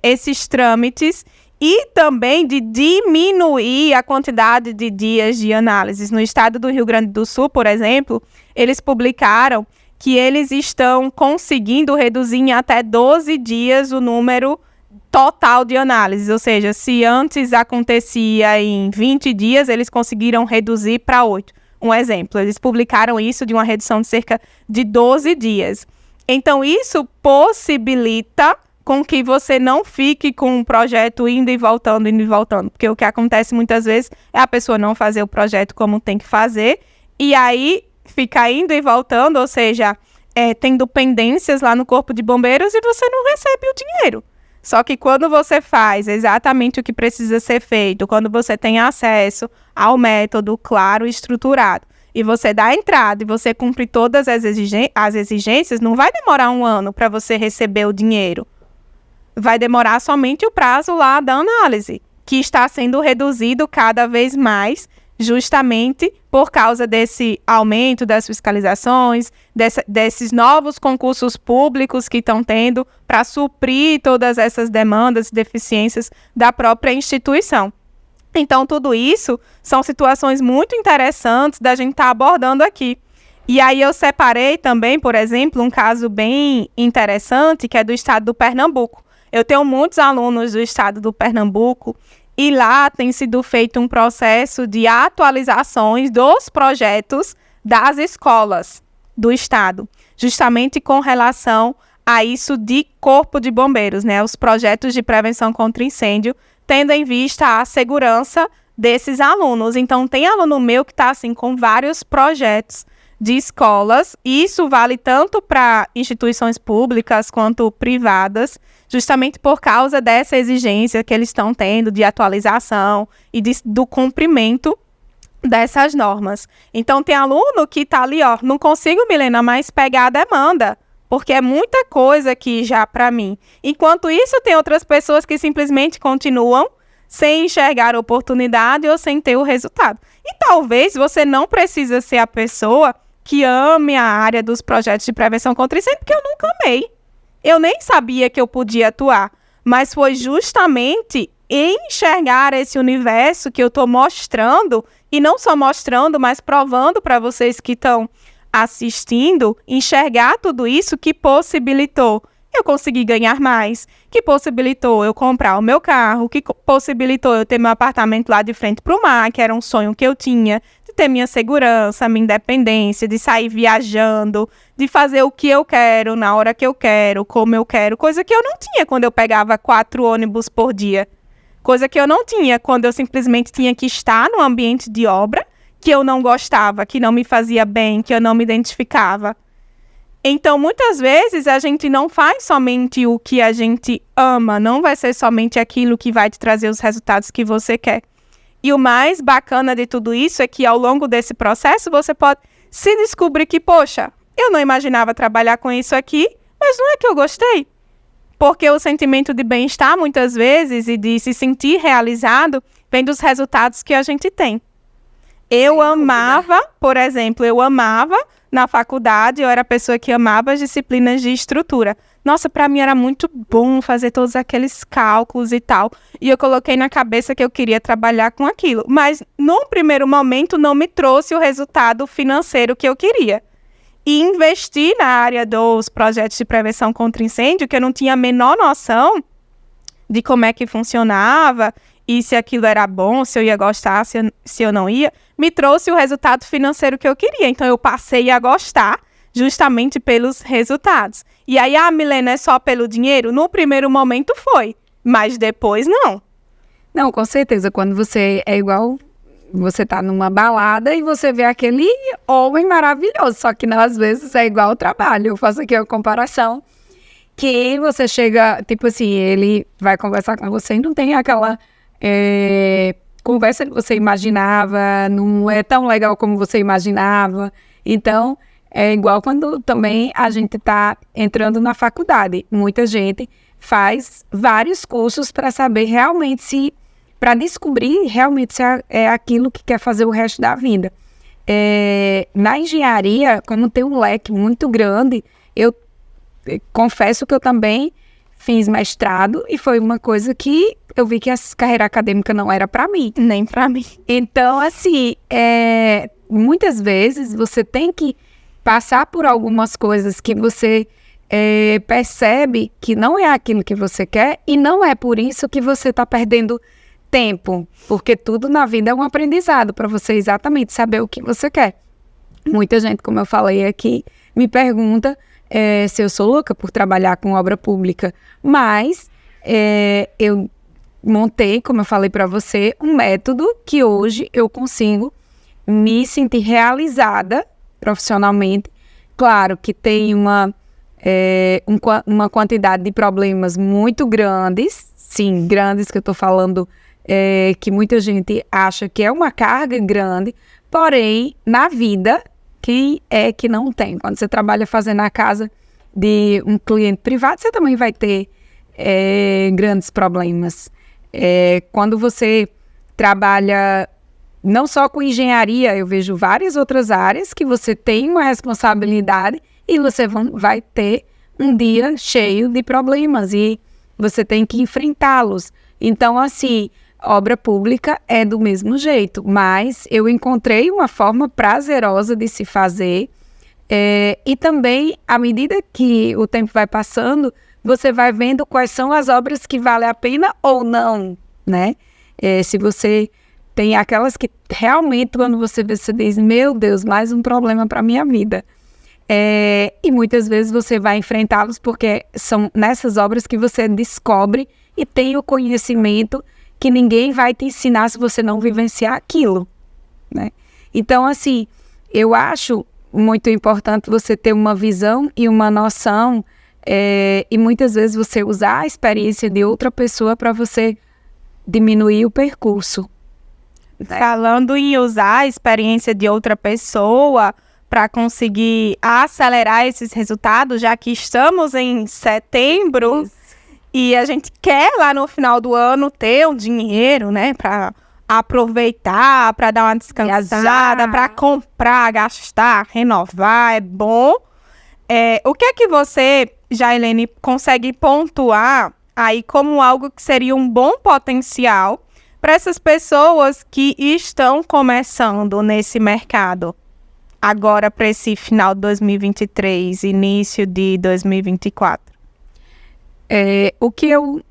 S1: esses trâmites e também de diminuir a quantidade de dias de análises. No estado do Rio Grande do Sul, por exemplo, eles publicaram que eles estão conseguindo reduzir em até 12 dias o número total de análises, ou seja, se antes acontecia em 20 dias, eles conseguiram reduzir para 8. Um exemplo, eles publicaram isso de uma redução de cerca de 12 dias. Então, isso possibilita com que você não fique com um projeto indo e voltando, porque o que acontece muitas vezes é a pessoa não fazer o projeto como tem que fazer, e aí fica indo e voltando, ou seja, tendo pendências lá no Corpo de Bombeiros e você não recebe o dinheiro. Só que quando você faz exatamente o que precisa ser feito, quando você tem acesso ao método claro e estruturado, e você dá a entrada e você cumpre todas as exigências, não vai demorar um ano para você receber o dinheiro. Vai demorar somente o prazo lá da análise, que está sendo reduzido cada vez mais, justamente por causa desse aumento das fiscalizações, desses novos concursos públicos que estão tendo para suprir todas essas demandas e deficiências da própria instituição. Então, tudo isso são situações muito interessantes da gente estar abordando aqui. E aí eu separei também, por exemplo, um caso bem interessante, que é do estado do Pernambuco. Eu tenho muitos alunos do estado do Pernambuco e lá tem sido feito um processo de atualizações dos projetos das escolas do estado, justamente com relação a isso de Corpo de Bombeiros, né? Os projetos de prevenção contra incêndio, tendo em vista a segurança desses alunos. Então, tem aluno meu que está assim, com vários projetos de escolas, e isso vale tanto para instituições públicas quanto privadas, justamente por causa dessa exigência que eles estão tendo de atualização e do cumprimento dessas normas. Então, tem aluno que está ali, não consigo, Milena, mais pegar a demanda, porque é muita coisa aqui já para mim. Enquanto isso, tem outras pessoas que simplesmente continuam sem enxergar a oportunidade ou sem ter o resultado. E talvez você não precisa ser a pessoa que ame a área dos projetos de prevenção contra incêndio, porque eu nunca amei. Eu nem sabia que eu podia atuar, mas foi justamente enxergar esse universo que eu estou mostrando, e não só mostrando, mas provando para vocês que estão assistindo, enxergar tudo isso que possibilitou eu conseguir ganhar mais, que possibilitou eu comprar o meu carro, que possibilitou eu ter meu apartamento lá de frente para o mar, que era um sonho que eu tinha, de ter minha segurança, minha independência, de sair viajando, de fazer o que eu quero, na hora que eu quero, como eu quero, coisa que eu não tinha quando eu pegava 4 ônibus por dia, coisa que eu não tinha quando eu simplesmente tinha que estar no ambiente de obra, que eu não gostava, que não me fazia bem, que eu não me identificava. Então, muitas vezes, a gente não faz somente o que a gente ama, não vai ser somente aquilo que vai te trazer os resultados que você quer. E o mais bacana de tudo isso é que, ao longo desse processo, você pode se descobrir que, poxa, eu não imaginava trabalhar com isso aqui, mas não é que eu gostei. Porque o sentimento de bem-estar, muitas vezes, e de se sentir realizado, vem dos resultados que a gente tem. Eu amava, por exemplo, na faculdade, eu era a pessoa que amava as disciplinas de estrutura. Nossa, para mim era muito bom fazer todos aqueles cálculos e tal. E eu coloquei na cabeça que eu queria trabalhar com aquilo. Mas, num primeiro momento, não me trouxe o resultado financeiro que eu queria. E investir na área dos projetos de prevenção contra incêndio, que eu não tinha a menor noção de como é que funcionava e se aquilo era bom, se eu ia gostar, se eu não ia, me trouxe o resultado financeiro que eu queria. Então, eu passei a gostar justamente pelos resultados. E aí, Milena, é só pelo dinheiro? No primeiro momento foi, mas depois não.
S2: Não, com certeza. Quando você é igual, você tá numa balada e você vê aquele homem maravilhoso, só que não, às vezes é igual ao trabalho. Eu faço aqui uma comparação, que você chega, tipo assim, ele vai conversar com você e não tem aquela conversa que você imaginava, não é tão legal como você imaginava. Então, é igual quando também a gente está entrando na faculdade. Muita gente faz vários cursos para saber realmente para descobrir realmente se é aquilo que quer fazer o resto da vida. Na engenharia, como tem um leque muito grande, eu confesso que eu também fiz mestrado e foi uma coisa que eu vi que a carreira acadêmica não era para mim.
S1: Nem para mim.
S2: Então, assim, muitas vezes você tem que passar por algumas coisas que você percebe que não é aquilo que você quer e não é por isso que você está perdendo tempo, porque tudo na vida é um aprendizado para você exatamente saber o que você quer. Muita gente, como eu falei aqui, me pergunta se eu sou louca por trabalhar com obra pública, mas eu montei, como eu falei para você, um método que hoje eu consigo me sentir realizada profissionalmente. Claro que tem uma quantidade de problemas muito grandes, sim, grandes que eu estou falando, que muita gente acha que é uma carga grande, porém, na vida, que não tem. Quando você trabalha fazendo a casa de um cliente privado, você também vai ter grandes problemas. Quando você trabalha não só com engenharia, eu vejo várias outras áreas que você tem uma responsabilidade e você vai ter um dia cheio de problemas e você tem que enfrentá-los. Então, assim, obra pública é do mesmo jeito, mas eu encontrei uma forma prazerosa de se fazer e também, à medida que o tempo vai passando, você vai vendo quais são as obras que valem a pena ou não, né? Se você tem aquelas que realmente, quando você vê, você diz, meu Deus, mais um problema para a minha vida. E muitas vezes você vai enfrentá-los porque são nessas obras que você descobre e tem o conhecimento que ninguém vai te ensinar se você não vivenciar aquilo, né? Então, assim, eu acho muito importante você ter uma visão e uma noção e muitas vezes você usar a experiência de outra pessoa para você diminuir o percurso.
S1: Falando em usar a experiência de outra pessoa para conseguir acelerar esses resultados, já que estamos em setembro e a gente quer lá no final do ano ter um dinheiro, né, para aproveitar, para dar uma descansada, para comprar, gastar, renovar, é bom. O que é que você, Jailene, consegue pontuar aí como algo que seria um bom potencial para essas pessoas que estão começando nesse mercado? Agora para esse final de 2023, início de 2024.
S2: O que eu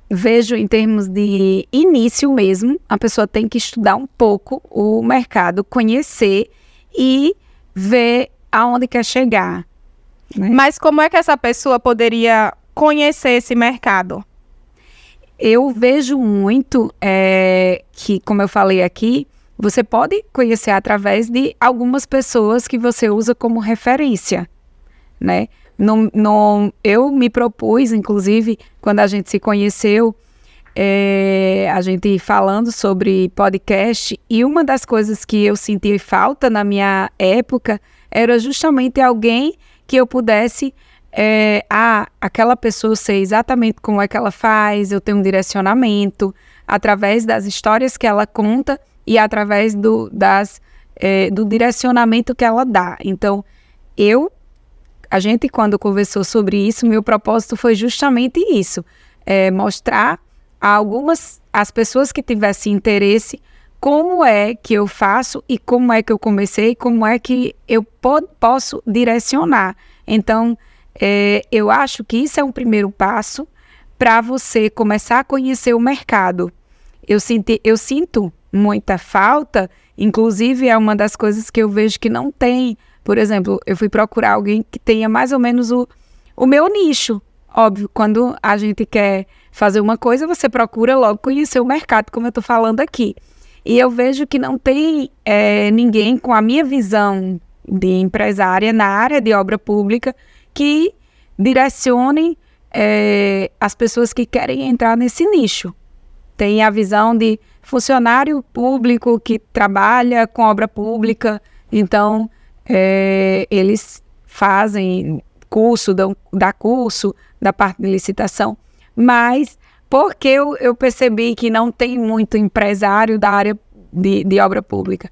S2: vejo em termos de início mesmo, a pessoa tem que estudar um pouco o mercado, conhecer e ver aonde quer chegar. Né?
S1: Mas como é que essa pessoa poderia conhecer esse mercado?
S2: Eu vejo muito que, como eu falei aqui, você pode conhecer através de algumas pessoas que você usa como referência, né? Eu me propus, inclusive, quando a gente se conheceu, a gente falando sobre podcast, e uma das coisas que eu senti falta na minha época era justamente alguém que eu pudesse, aquela pessoa sei exatamente como é que ela faz, eu tenho um direcionamento, através das histórias que ela conta e através do direcionamento que ela dá. Então, a gente, quando conversou sobre isso, meu propósito foi justamente isso, mostrar a as pessoas que tivessem interesse, como é que eu faço e como é que eu comecei, como é que eu posso direcionar. Então, eu acho que isso é um primeiro passo para você começar a conhecer o mercado. Eu sinto muita falta, inclusive é uma das coisas que eu vejo que não tem. Por exemplo, eu fui procurar alguém que tenha mais ou menos o meu nicho. Óbvio, quando a gente quer fazer uma coisa, você procura logo conhecer o mercado, como eu estou falando aqui. E eu vejo que não tem ninguém com a minha visão de empresária na área de obra pública que direcione as pessoas que querem entrar nesse nicho. Tem a visão de funcionário público que trabalha com obra pública, então eles fazem curso, dá curso da parte de licitação, mas porque eu percebi que não tem muito empresário da área de obra pública.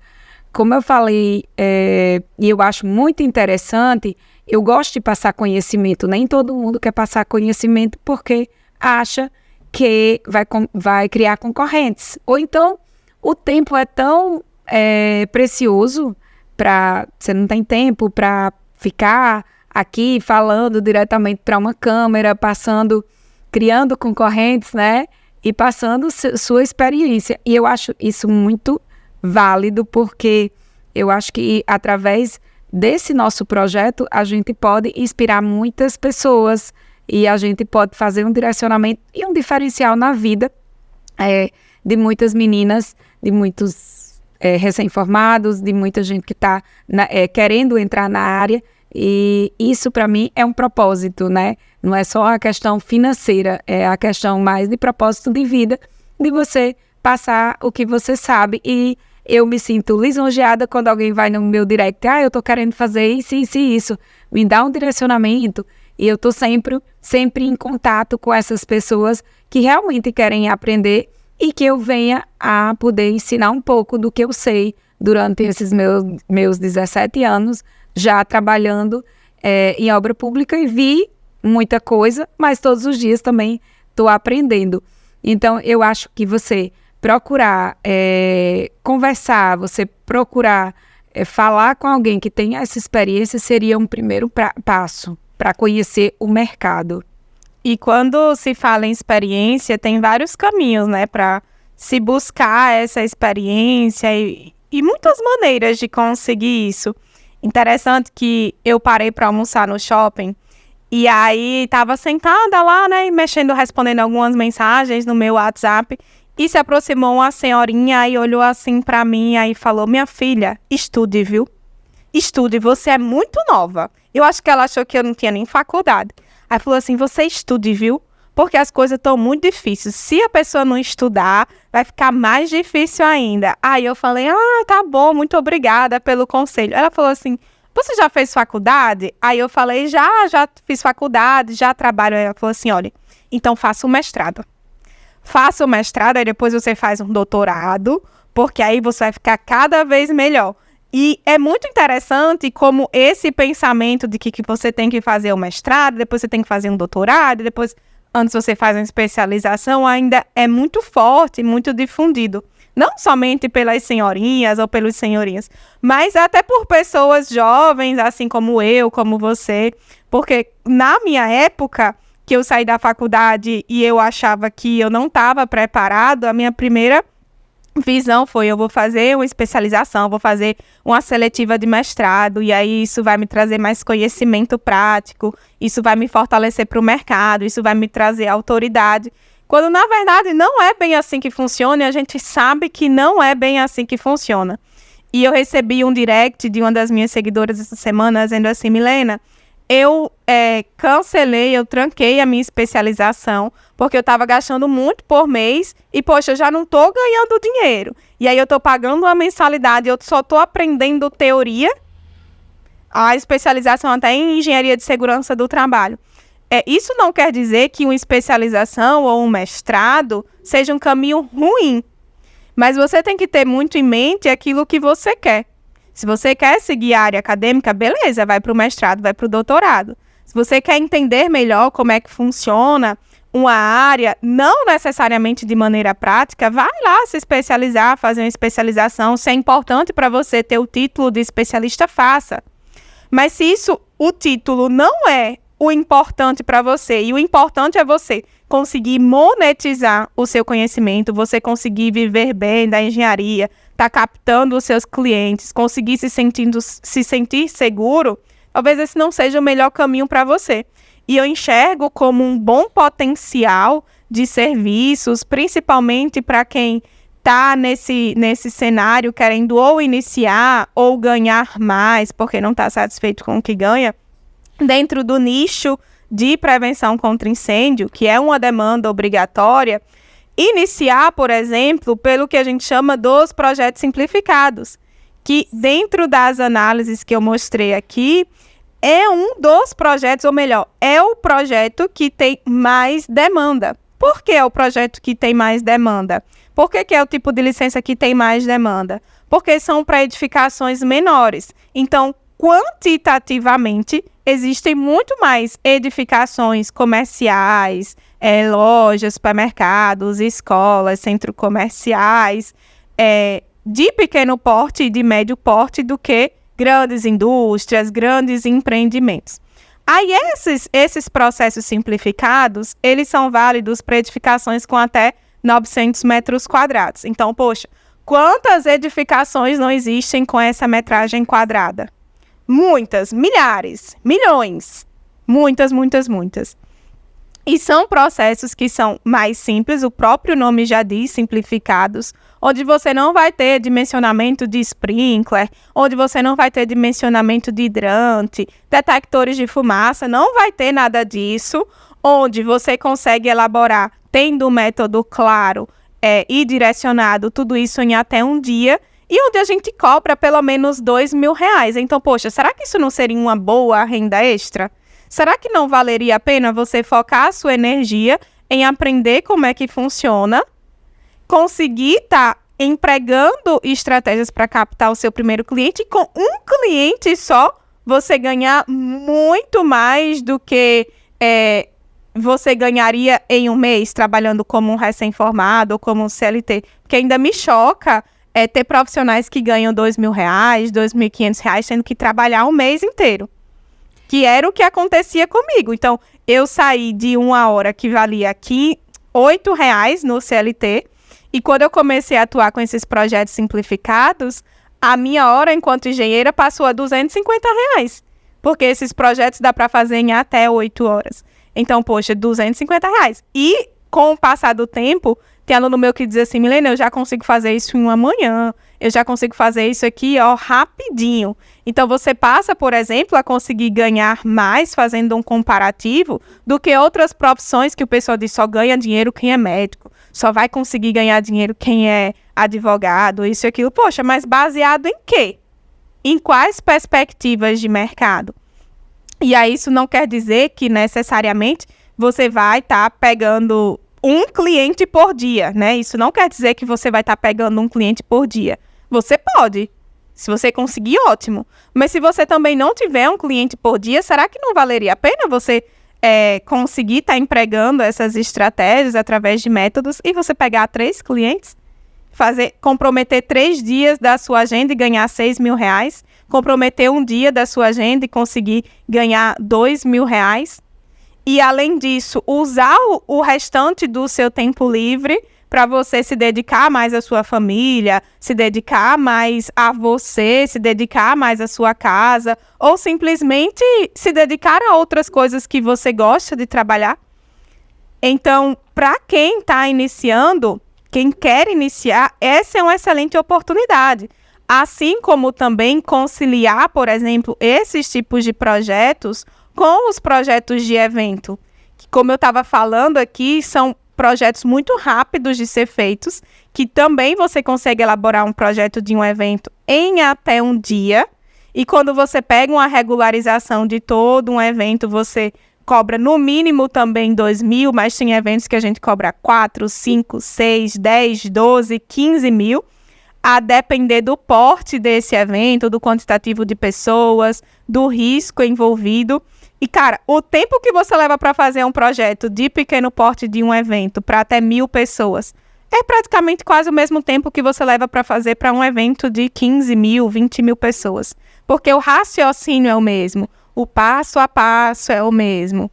S2: Como eu falei, e eu acho muito interessante, eu gosto de passar conhecimento. Nem todo mundo quer passar conhecimento porque acha que vai criar concorrentes. Ou então, o tempo é tão precioso, você não tem tempo para ficar aqui falando diretamente para uma câmera, criando concorrentes, né? E passando sua experiência. E eu acho isso muito válido, porque eu acho que através desse nosso projeto a gente pode inspirar muitas pessoas e a gente pode fazer um direcionamento e um diferencial na vida de muitas meninas, de muitos recém-formados, de muita gente que está querendo entrar na área. E isso, para mim, é um propósito, né? Não é só a questão financeira, é a questão mais de propósito de vida, de você passar o que você sabe. E eu me sinto lisonjeada quando alguém vai no meu direct, eu tô querendo fazer isso, isso e isso, me dá um direcionamento. E eu tô sempre em contato com essas pessoas que realmente querem aprender e que eu venha a poder ensinar um pouco do que eu sei durante esses meus 17 anos, já trabalhando em obra pública, e vi muita coisa, mas todos os dias também estou aprendendo. Então, eu acho que você procurar conversar, você procurar falar com alguém que tenha essa experiência seria um primeiro passo para conhecer o mercado.
S1: E quando se fala em experiência, tem vários caminhos, né, para se buscar essa experiência e muitas maneiras de conseguir isso. Interessante que eu parei para almoçar no shopping e aí estava sentada lá, né, mexendo, respondendo algumas mensagens no meu WhatsApp, e se aproximou uma senhorinha e olhou assim para mim e falou: minha filha, estude, viu? Estude, você é muito nova. Eu acho que ela achou que eu não tinha nem faculdade. Aí falou assim: você estude, viu? Porque as coisas estão muito difíceis. Se a pessoa não estudar, vai ficar mais difícil ainda. Aí eu falei: tá bom, muito obrigada pelo conselho. Ela falou assim: você já fez faculdade? Aí eu falei: já fiz faculdade, já trabalho. Aí ela falou assim: olha, então faça o mestrado. Faça o mestrado, aí depois você faz um doutorado, porque aí você vai ficar cada vez melhor. E é muito interessante como esse pensamento de que você tem que fazer o mestrado, depois você tem que fazer um doutorado, depois antes você faz uma especialização, ainda é muito forte, muito difundido. Não somente pelas senhorinhas ou pelos senhorinhos, mas até por pessoas jovens, assim como eu, como você. Porque na minha época, que eu saí da faculdade e eu achava que eu não estava preparado, a minha primeira visão foi: eu vou fazer uma especialização, vou fazer uma seletiva de mestrado, e aí isso vai me trazer mais conhecimento prático, isso vai me fortalecer para o mercado, isso vai me trazer autoridade. Quando, na verdade, não é bem assim que funciona, e a gente sabe que não é bem assim que funciona. E eu recebi um direct de uma das minhas seguidoras essa semana, dizendo assim: Milena, eu cancelei, eu tranquei a minha especialização, porque eu estava gastando muito por mês e, poxa, eu já não estou ganhando dinheiro. E aí eu estou pagando uma mensalidade, eu só estou aprendendo teoria, a especialização até em engenharia de segurança do trabalho. Isso não quer dizer que uma especialização ou um mestrado seja um caminho ruim, mas você tem que ter muito em mente aquilo que você quer. Se você quer seguir a área acadêmica, beleza, vai para o mestrado, vai para o doutorado. Se você quer entender melhor como é que funciona uma área, não necessariamente de maneira prática, vai lá se especializar, fazer uma especialização. Se é importante para você ter o título de especialista, faça. Mas se o título não é o importante para você, e o importante é você conseguir monetizar o seu conhecimento, você conseguir viver bem da engenharia, tá captando os seus clientes, conseguir se sentir seguro, talvez esse não seja o melhor caminho para você. E eu enxergo como um bom potencial de serviços, principalmente para quem está nesse cenário querendo ou iniciar ou ganhar mais, porque não está satisfeito com o que ganha, dentro do nicho de prevenção contra incêndio, que é uma demanda obrigatória. Iniciar, por exemplo, pelo que a gente chama dos projetos simplificados, que dentro das análises que eu mostrei aqui, é um dos projetos, ou melhor, é o projeto que tem mais demanda. Por que é o projeto que tem mais demanda? Por que é o tipo de licença que tem mais demanda? Porque são para edificações menores. Então, quantitativamente, existem muito mais edificações comerciais, lojas, supermercados, escolas, centros comerciais, de pequeno porte e de médio porte, do que grandes indústrias, grandes empreendimentos. Aí esses processos simplificados, eles são válidos para edificações com até 900 metros quadrados. Então, poxa, quantas edificações não existem com essa metragem quadrada? Muitas, milhares, milhões. Muitas, muitas, muitas. E são processos que são mais simples, o próprio nome já diz, simplificados, onde você não vai ter dimensionamento de sprinkler, onde você não vai ter dimensionamento de hidrante, detectores de fumaça, não vai ter nada disso, onde você consegue elaborar, tendo um método claro e direcionado, tudo isso em até um dia, e onde a gente cobra pelo menos R$2.000. Então, poxa, será que isso não seria uma boa renda extra? Será que não valeria a pena você focar a sua energia em aprender como é que funciona, conseguir estar empregando estratégias para captar o seu primeiro cliente, e com um cliente só você ganhar muito mais do que você ganharia em um mês trabalhando como um recém-formado ou como um CLT? Porque ainda me choca ter profissionais que ganham R$2.000, R$2.500, tendo que trabalhar um mês inteiro. Que era o que acontecia comigo. Então, eu saí de uma hora que valia aqui R$8 no CLT, e quando eu comecei a atuar com esses projetos simplificados, a minha hora enquanto engenheira passou a R$250, porque esses projetos dá para fazer em até 8 horas. Então, poxa, R$250. E com o passar do tempo, tem aluno meu que diz assim: Milena, eu já consigo fazer isso em uma manhã, eu já consigo fazer isso aqui, rapidinho. Então, você passa, por exemplo, a conseguir ganhar mais fazendo um comparativo do que outras profissões que o pessoal diz: só ganha dinheiro quem é médico, só vai conseguir ganhar dinheiro quem é advogado, isso e aquilo. Poxa, mas baseado em quê? Em quais perspectivas de mercado? E aí, isso não quer dizer que necessariamente você vai estar pegando um cliente por dia, né? Isso não quer dizer que você vai estar pegando um cliente por dia. Você pode, se você conseguir, ótimo. Mas se você também não tiver um cliente por dia, será que não valeria a pena você conseguir estar empregando essas estratégias através de métodos e você pegar 3 clientes, comprometer 3 dias da sua agenda e ganhar R$6.000, comprometer um dia da sua agenda e conseguir ganhar R$2.000, e além disso, usar o restante do seu tempo livre para você se dedicar mais à sua família, se dedicar mais a você, se dedicar mais à sua casa, ou simplesmente se dedicar a outras coisas que você gosta de trabalhar. Então, para quem está iniciando, quem quer iniciar, essa é uma excelente oportunidade. Assim como também conciliar, por exemplo, esses tipos de projetos com os projetos de evento. Que, como eu estava falando aqui, são projetos muito rápidos de ser feitos, que também você consegue elaborar um projeto de um evento em até um dia. E quando você pega uma regularização de todo um evento, você cobra no mínimo também 2.000, mas tem eventos que a gente cobra 4, 5, 6, 10, 12, 15 mil, a depender do porte desse evento, do quantitativo de pessoas, do risco envolvido. E, cara, o tempo que você leva para fazer um projeto de pequeno porte de um evento para até 1.000 pessoas é praticamente quase o mesmo tempo que você leva para fazer para um evento de 15 mil, 20 mil pessoas. Porque o raciocínio é o mesmo, o passo a passo é o mesmo.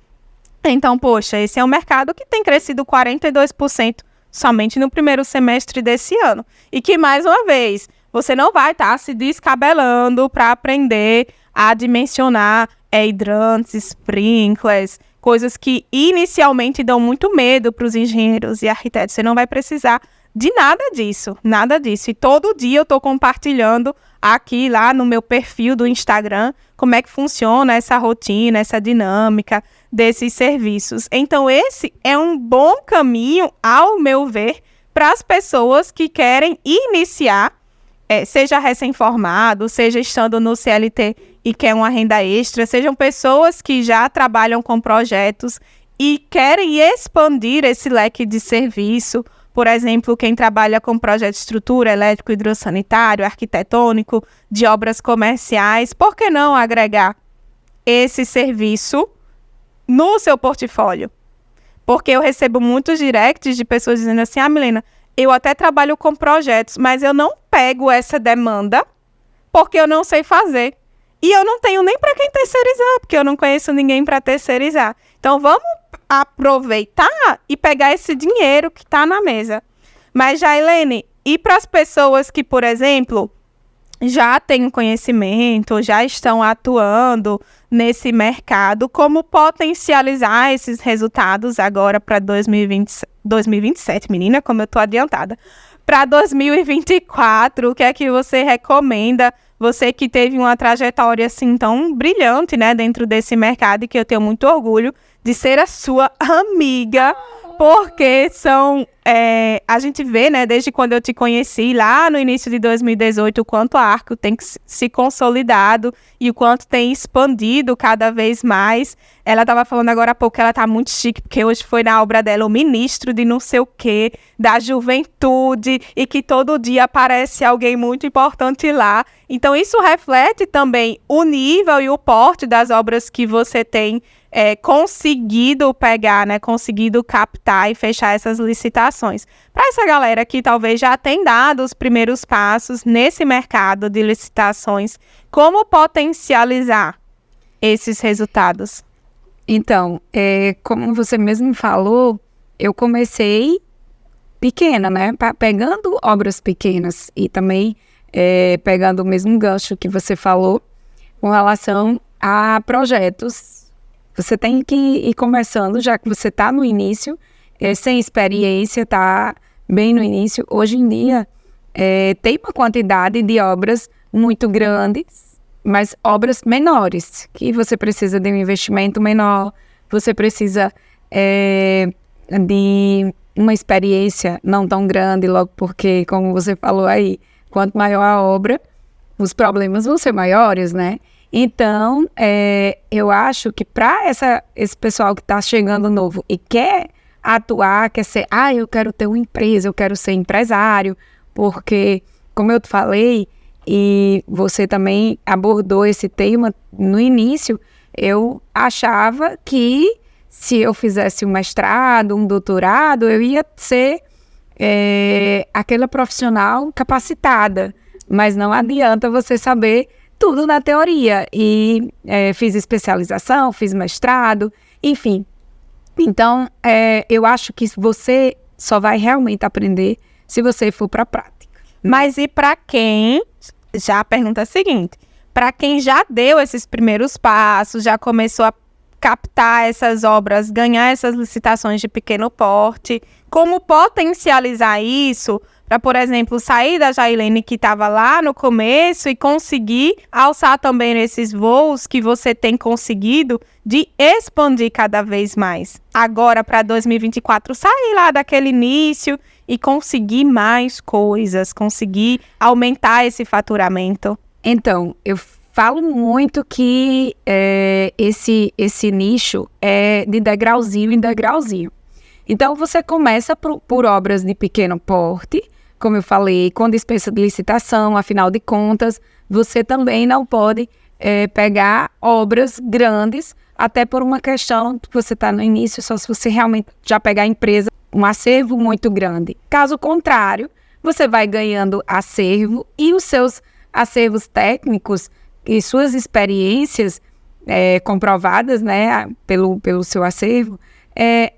S1: Então, poxa, esse é um mercado que tem crescido 42% somente no primeiro semestre desse ano. E que, mais uma vez, você não vai estar se descabelando para aprender a dimensionar hidrantes, sprinklers, coisas que inicialmente dão muito medo para os engenheiros e arquitetos. Você não vai precisar de nada disso. E todo dia eu estou compartilhando aqui lá no meu perfil do Instagram como é que funciona essa rotina, essa dinâmica desses serviços. Então, esse é um bom caminho, ao meu ver, para as pessoas que querem iniciar, seja recém-formado, seja estando no CLT e quer uma renda extra, sejam pessoas que já trabalham com projetos e querem expandir esse leque de serviço. Por exemplo, quem trabalha com projeto de estrutura, elétrico, hidrossanitário, arquitetônico, de obras comerciais, por que não agregar esse serviço no seu portfólio? Porque eu recebo muitos directs de pessoas dizendo assim, Milena, eu até trabalho com projetos, mas eu não pego essa demanda porque eu não sei fazer. E eu não tenho nem para quem terceirizar, porque eu não conheço ninguém para terceirizar. Então, vamos aproveitar e pegar esse dinheiro que está na mesa. Mas, Jailene, e para as pessoas que, por exemplo, já têm conhecimento, já estão atuando nesse mercado, como potencializar esses resultados agora para 2027, menina, como eu estou adiantada. Para 2024, o que é que você recomenda? Você que teve uma trajetória assim tão brilhante, né, dentro desse mercado, e que eu tenho muito orgulho de ser a sua amiga, porque a gente vê, né, desde quando eu te conheci lá no início de 2018, o quanto a Arco tem se consolidado e o quanto tem expandido cada vez mais. Ela estava falando agora há pouco que ela está muito chique, porque hoje foi na obra dela o ministro de não sei o quê, da juventude, e que todo dia aparece alguém muito importante lá. Então, isso reflete também o nível e o porte das obras que você tem conseguido pegar, né, conseguido captar e fechar essas licitações. Para essa galera que talvez já tem dado os primeiros passos nesse mercado de licitações, como potencializar esses resultados?
S2: Então, como você mesmo falou, eu comecei pequena, né, pegando obras pequenas e também pegando o mesmo gancho que você falou com relação a projetos. Você tem que ir começando, já que você está no início, sem experiência, está bem no início. Hoje em dia, tem uma quantidade de obras muito grandes, mas obras menores, que você precisa de um investimento menor, você precisa de uma experiência não tão grande, logo porque, como você falou aí, quanto maior a obra, os problemas vão ser maiores, né? Então, eu acho que para esse pessoal que está chegando novo e quer atuar, quer ser, eu quero ter uma empresa, eu quero ser empresário, porque, como eu te falei, e você também abordou esse tema no início, eu achava que se eu fizesse um mestrado, um doutorado, eu ia ser aquela profissional capacitada. Mas não adianta você saber tudo na teoria. E fiz especialização, fiz mestrado, enfim. Então, eu acho que você só vai realmente aprender se você for para a prática.
S1: Mas e para quem, já a pergunta é a seguinte, para quem já deu esses primeiros passos, já começou a captar essas obras, ganhar essas licitações de pequeno porte, como potencializar isso para, por exemplo, sair da Jailene que estava lá no começo e conseguir alçar também esses voos que você tem conseguido de expandir cada vez mais. Agora, para 2024, sair lá daquele início e conseguir mais coisas, conseguir aumentar esse faturamento.
S2: Então, eu falo muito que esse nicho é de degrauzinho em degrauzinho. Então, você começa por obras de pequeno porte, como eu falei, com dispensa de licitação, afinal de contas, você também não pode pegar obras grandes, até por uma questão que você está no início, só se você realmente já pegar a empresa, um acervo muito grande. Caso contrário, você vai ganhando acervo e os seus acervos técnicos e suas experiências comprovadas, né, pelo seu acervo,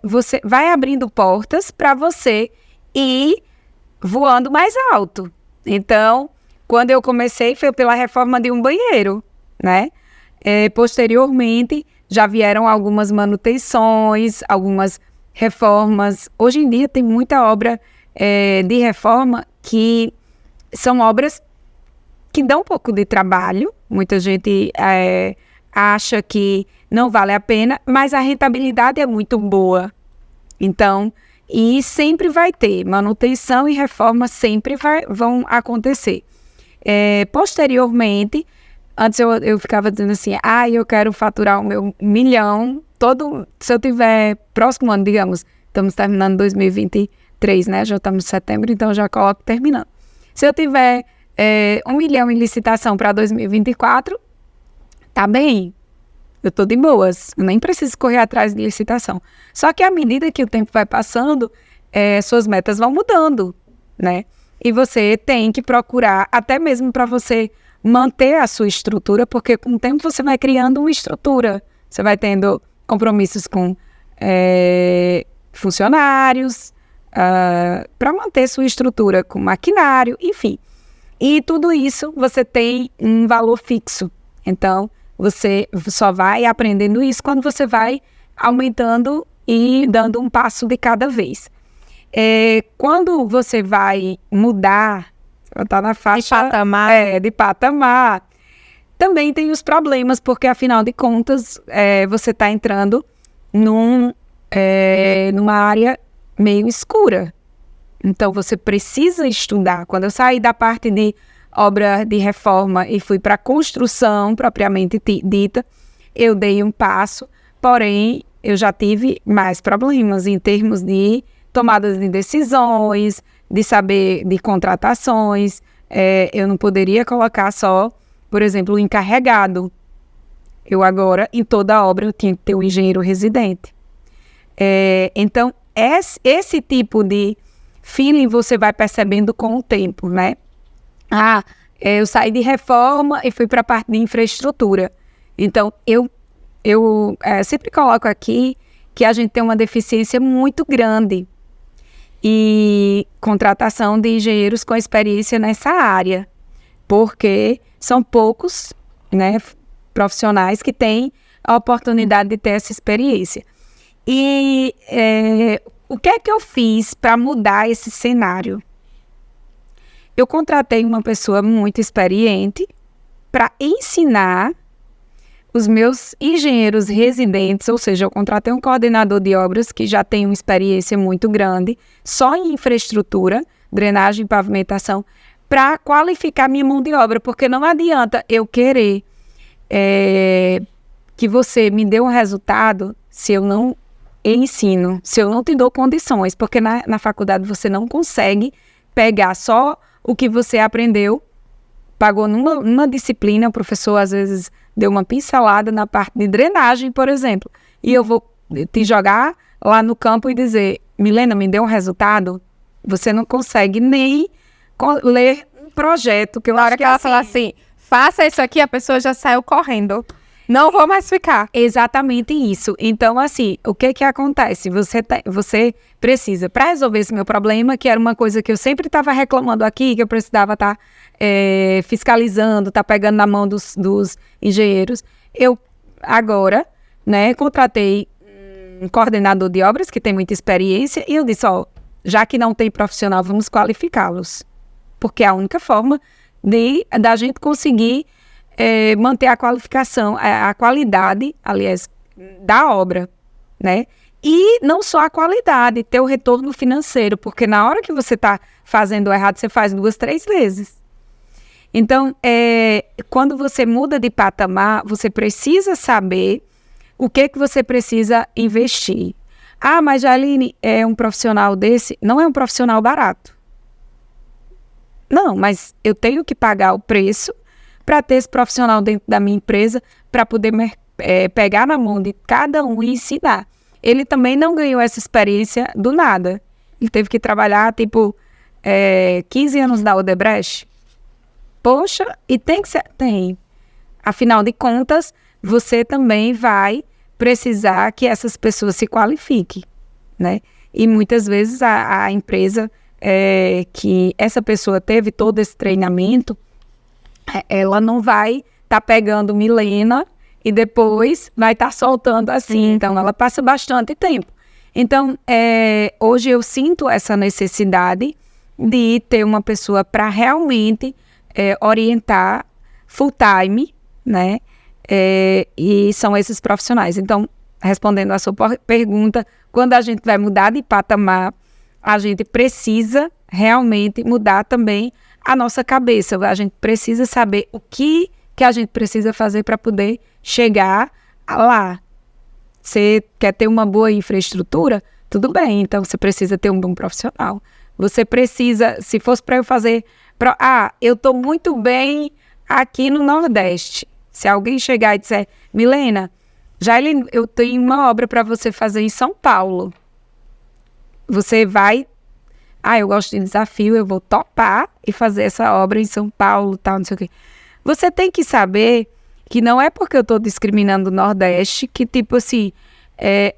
S2: você vai abrindo portas para você ir voando mais alto. Então, quando eu comecei, foi pela reforma de um banheiro, né? Posteriormente, já vieram algumas manutenções, algumas reformas. Hoje em dia, tem muita obra de reforma que são obras que dão um pouco de trabalho. Muita gente acha que não vale a pena, mas a rentabilidade é muito boa. Então, e sempre vai ter manutenção e reforma, sempre vão acontecer. Posteriormente, antes eu ficava dizendo assim, eu quero faturar o meu 1 milhão, se eu tiver próximo ano, digamos, estamos terminando 2023, né, já estamos em setembro, então já coloco terminando. Se eu tiver 1 milhão em licitação para 2024, tá bem, eu estou de boas, eu nem preciso correr atrás de licitação. Só que à medida que o tempo vai passando, suas metas vão mudando, né? E você tem que procurar, até mesmo para você manter a sua estrutura, porque com o tempo você vai criando uma estrutura. Você vai tendo compromissos com funcionários, para manter sua estrutura com maquinário, enfim. E tudo isso você tem um valor fixo. Então, você só vai aprendendo isso quando você vai aumentando e dando um passo de cada vez. Quando você vai mudar, está na faixa de patamar, também tem os problemas, porque afinal de contas, você está entrando numa área meio escura. Então, você precisa estudar. Quando eu saí da parte de obra de reforma e fui para a construção propriamente dita, eu dei um passo, porém, eu já tive mais problemas em termos de tomadas de decisões, de saber de contratações. Eu não poderia colocar só, por exemplo, o encarregado. Eu agora, em toda obra, eu tinha que ter um engenheiro residente. Então, esse tipo de feeling você vai percebendo com o tempo, né? Eu saí de reforma e fui para a parte de infraestrutura. Então, eu sempre coloco aqui que a gente tem uma deficiência muito grande e contratação de engenheiros com experiência nessa área, porque são poucos, né, profissionais que têm a oportunidade de ter essa experiência. E o que é que eu fiz para mudar esse cenário? Eu contratei uma pessoa muito experiente para ensinar os meus engenheiros residentes, ou seja, eu contratei um coordenador de obras que já tem uma experiência muito grande, só em infraestrutura, drenagem e pavimentação, para qualificar minha mão de obra, porque não adianta eu querer que você me dê um resultado se eu não ensino, se eu não te dou condições, porque na faculdade você não consegue pegar só o que você aprendeu, pagou numa disciplina, o professor às vezes deu uma pincelada na parte de drenagem, por exemplo, e eu vou te jogar lá no campo e dizer, Milena, me dê um resultado, você não consegue nem ler um projeto. Que eu
S1: Na
S2: acho
S1: hora que ela fala assim, faça isso aqui, a pessoa já saiu correndo. Não vou mais ficar.
S2: Exatamente isso. Então, assim, o que acontece? Você precisa, para resolver esse meu problema, que era uma coisa que eu sempre estava reclamando aqui, que eu precisava estar fiscalizando, estar pegando na mão dos engenheiros, eu agora, né, contratei um coordenador de obras que tem muita experiência e eu disse, já que não tem profissional, vamos qualificá-los. Porque é a única forma da gente conseguir manter a qualificação, a qualidade, aliás, da obra, né? E não só a qualidade, ter o retorno financeiro, porque na hora que você está fazendo errado, você faz 2, 3 vezes. Então, quando você muda de patamar, você precisa saber o que você precisa investir. Ah, mas Jaline, um profissional desse não é um profissional barato. Não, mas eu tenho que pagar o preço para ter esse profissional dentro da minha empresa, para poder pegar na mão de cada um e ensinar. Ele também não ganhou essa experiência do nada. Ele teve que trabalhar, 15 anos na Odebrecht. Poxa, e tem que ser... Tem. Afinal de contas, você também vai precisar que essas pessoas se qualifiquem, né? E muitas vezes a empresa que essa pessoa teve todo esse treinamento, ela não vai estar pegando Milena e depois vai estar soltando assim. Então, ela passa bastante tempo. Então, hoje eu sinto essa necessidade de ter uma pessoa para realmente orientar full time, né? E são esses profissionais. Então, respondendo a sua pergunta, quando a gente vai mudar de patamar, a gente precisa realmente mudar também a nossa cabeça. A gente precisa saber o que a gente precisa fazer para poder chegar lá. Você quer ter uma boa infraestrutura? Tudo bem, então você precisa ter um bom profissional. Você precisa, se fosse para eu fazer... eu estou muito bem aqui no Nordeste. Se alguém chegar e disser, Milena, eu tenho uma obra para você fazer em São Paulo. Você vai... eu gosto de desafio, eu vou topar e fazer essa obra em São Paulo, tal, não sei o quê. Você tem que saber que não é porque eu estou discriminando o Nordeste que,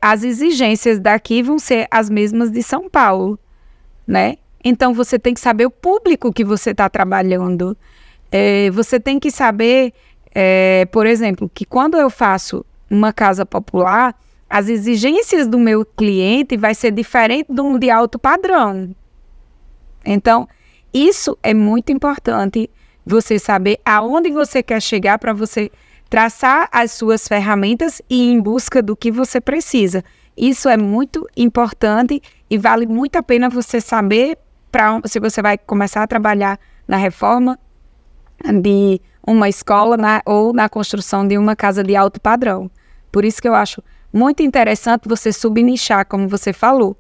S2: as exigências daqui vão ser as mesmas de São Paulo, né? Então, você tem que saber o público que você está trabalhando. Você tem que saber, por exemplo, que quando eu faço uma casa popular, as exigências do meu cliente vai ser diferente de um de alto padrão. Então, isso é muito importante, você saber aonde você quer chegar para você traçar as suas ferramentas e ir em busca do que você precisa. Isso é muito importante e vale muito a pena você saber se você vai começar a trabalhar na reforma de uma escola ou na construção de uma casa de alto padrão. Por isso que eu acho muito interessante você subnichar, como você falou.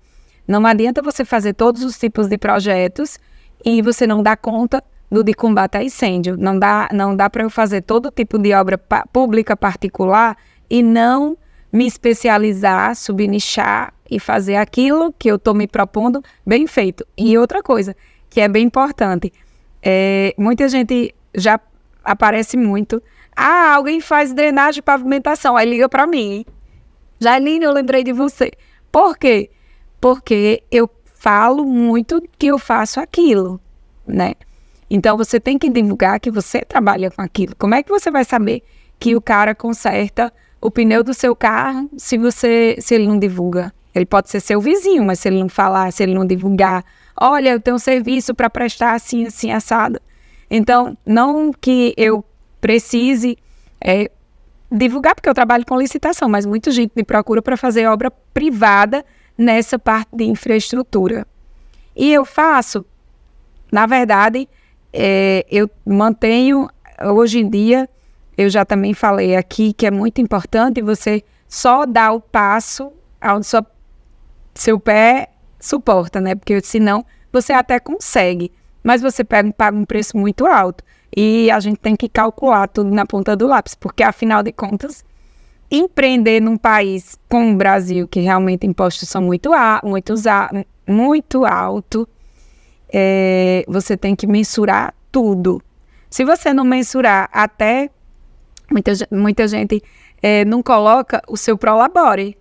S2: Não adianta você fazer todos os tipos de projetos e você não dá conta do de combate a incêndio. Não dá para eu fazer todo tipo de obra pública particular e não me especializar, subnichar e fazer aquilo que eu estou me propondo bem feito. E outra coisa que é bem importante, muita gente já aparece muito, alguém faz drenagem e pavimentação, aí liga para mim. Jaline, eu lembrei de você. Por quê? Porque eu falo muito que eu faço aquilo, né? Então, você tem que divulgar que você trabalha com aquilo. Como é que você vai saber que o cara conserta o pneu do seu carro se ele não divulga? Ele pode ser seu vizinho, mas se ele não falar, se ele não divulgar, olha, eu tenho um serviço para prestar assim, assim, assado. Então, não que eu precise divulgar, porque eu trabalho com licitação, mas muita gente me procura para fazer obra privada nessa parte de infraestrutura. E eu faço, na verdade, eu mantenho, hoje em dia, eu já também falei aqui que é muito importante você só dar o passo onde seu pé suporta, né? Porque senão você até consegue, mas você paga um preço muito alto. E a gente tem que calcular tudo na ponta do lápis, porque afinal de contas, empreender num país como o Brasil, que realmente impostos são muito alto, você tem que mensurar tudo. Se você não mensurar, até muita gente não coloca o seu prolabore,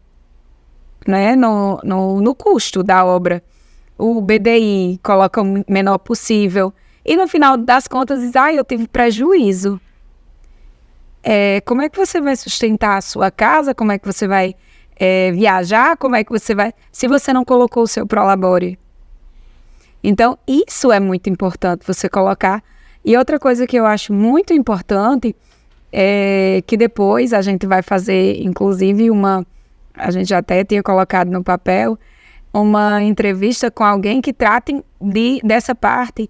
S2: né, no custo da obra. O BDI coloca o menor possível. E no final das contas diz, eu tive prejuízo. Como é que você vai sustentar a sua casa? Como é que você vai viajar? Como é que você vai... Se você não colocou o seu prolabore. Então, isso é muito importante você colocar. E outra coisa que eu acho muito importante é que depois a gente vai fazer, inclusive, a gente já até tinha colocado no papel, uma entrevista com alguém que trate dessa parte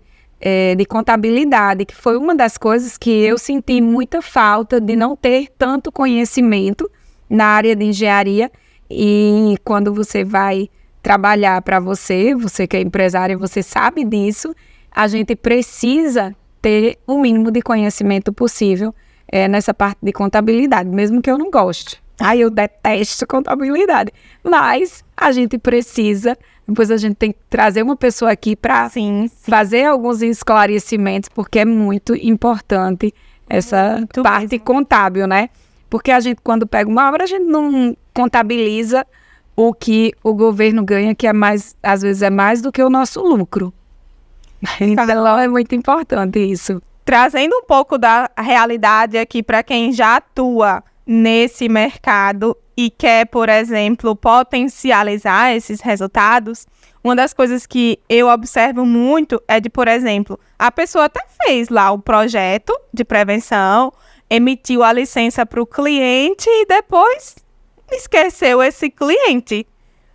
S2: de contabilidade, que foi uma das coisas que eu senti muita falta de não ter tanto conhecimento na área de engenharia. E quando você vai trabalhar para você que é empresário, você sabe disso, a gente precisa ter o mínimo de conhecimento possível nessa parte de contabilidade, mesmo que eu não goste. Eu detesto contabilidade, mas a gente precisa, depois a gente tem que trazer uma pessoa aqui para fazer alguns esclarecimentos, porque é muito importante essa parte contábil, né? Porque a gente, quando pega uma obra, a gente não contabiliza o que o governo ganha, que às vezes é mais do que o nosso lucro. Então é muito importante isso.
S1: Trazendo um pouco da realidade aqui para quem já atua nesse mercado e quer, por exemplo, potencializar esses resultados, uma das coisas que eu observo muito é de, por exemplo, a pessoa até fez lá o projeto de prevenção, emitiu a licença para o cliente e depois esqueceu esse cliente.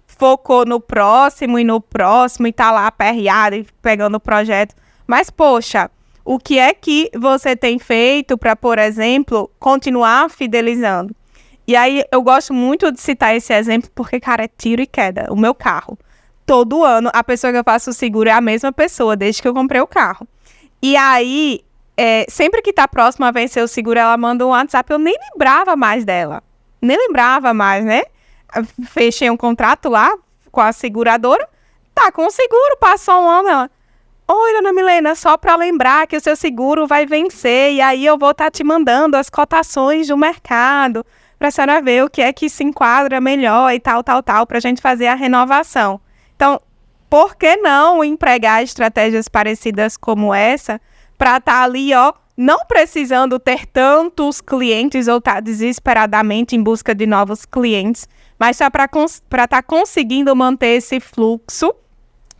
S1: Focou no próximo e tá lá aperreado e pegando o projeto. Mas, poxa, o que é que você tem feito para, por exemplo, continuar fidelizando? E aí, eu gosto muito de citar esse exemplo porque, cara, é tiro e queda. O meu carro. Todo ano, a pessoa que eu faço o seguro é a mesma pessoa, desde que eu comprei o carro. E aí, sempre que tá próximo a vencer o seguro, ela manda um WhatsApp. Eu nem lembrava mais dela. Nem lembrava mais, né? Fechei um contrato lá com a seguradora. Tá com o seguro, passou um ano, ela... Oi, dona Milena, só para lembrar que o seu seguro vai vencer e aí eu vou estar te mandando as cotações do mercado para a senhora ver o que é que se enquadra melhor e tal, para a gente fazer a renovação. Então, por que não empregar estratégias parecidas como essa para estar ali, não precisando ter tantos clientes ou estar desesperadamente em busca de novos clientes, mas só para estar conseguindo manter esse fluxo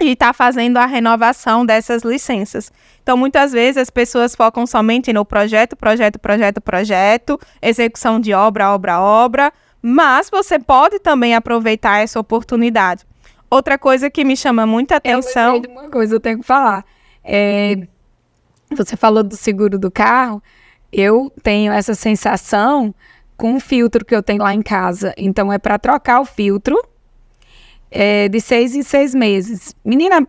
S1: e está fazendo a renovação dessas licenças. Então, muitas vezes, as pessoas focam somente no projeto, execução de obra, mas você pode também aproveitar essa oportunidade. Outra coisa que me chama muita atenção...
S2: Uma coisa eu tenho que falar. Você falou do seguro do carro, eu tenho essa sensação com o filtro que eu tenho lá em casa. Então, é para trocar o filtro, de 6 em 6 meses. Menina,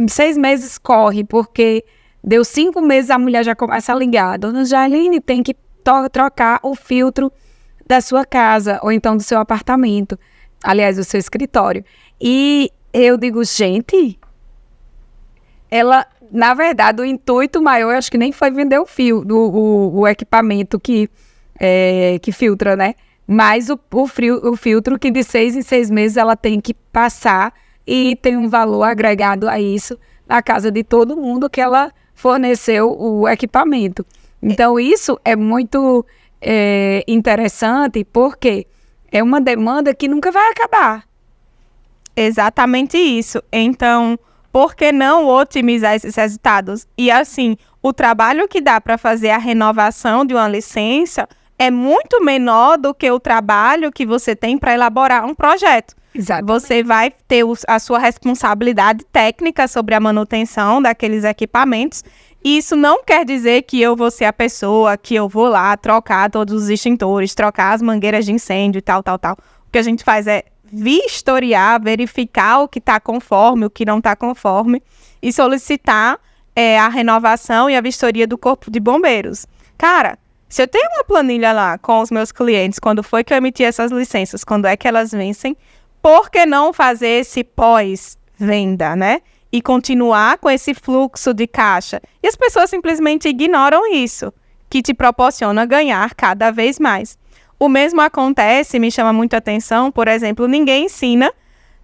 S2: 6 meses corre, porque deu 5 meses a mulher já começa a ligar. Dona Jaline, tem que trocar o filtro da sua casa, ou então do seu apartamento. Aliás, do seu escritório. E eu digo, gente, na verdade, o intuito maior, acho que nem foi vender o equipamento que filtra, né? Mas o filtro que de 6 em 6 meses ela tem que passar e tem um valor agregado a isso na casa de todo mundo que ela forneceu o equipamento. Então, isso é muito interessante porque é uma demanda que nunca vai acabar.
S1: Exatamente isso. Então, por que não otimizar esses resultados? E assim, o trabalho que dá para fazer a renovação de uma licença é muito menor do que o trabalho que você tem para elaborar um projeto.
S2: Exatamente.
S1: Você vai ter a sua responsabilidade técnica sobre a manutenção daqueles equipamentos. E isso não quer dizer que eu vou ser a pessoa que eu vou lá trocar todos os extintores, trocar as mangueiras de incêndio e tal. O que a gente faz é vistoriar, verificar o que está conforme, o que não está conforme e solicitar a renovação e a vistoria do Corpo de Bombeiros. Cara, Se eu tenho uma planilha lá com os meus clientes, quando foi que eu emiti essas licenças, quando é que elas vencem, por que não fazer esse pós-venda, né? E continuar com esse fluxo de caixa. E as pessoas simplesmente ignoram isso, que te proporciona ganhar cada vez mais. O mesmo acontece, me chama muito a atenção, por exemplo, ninguém ensina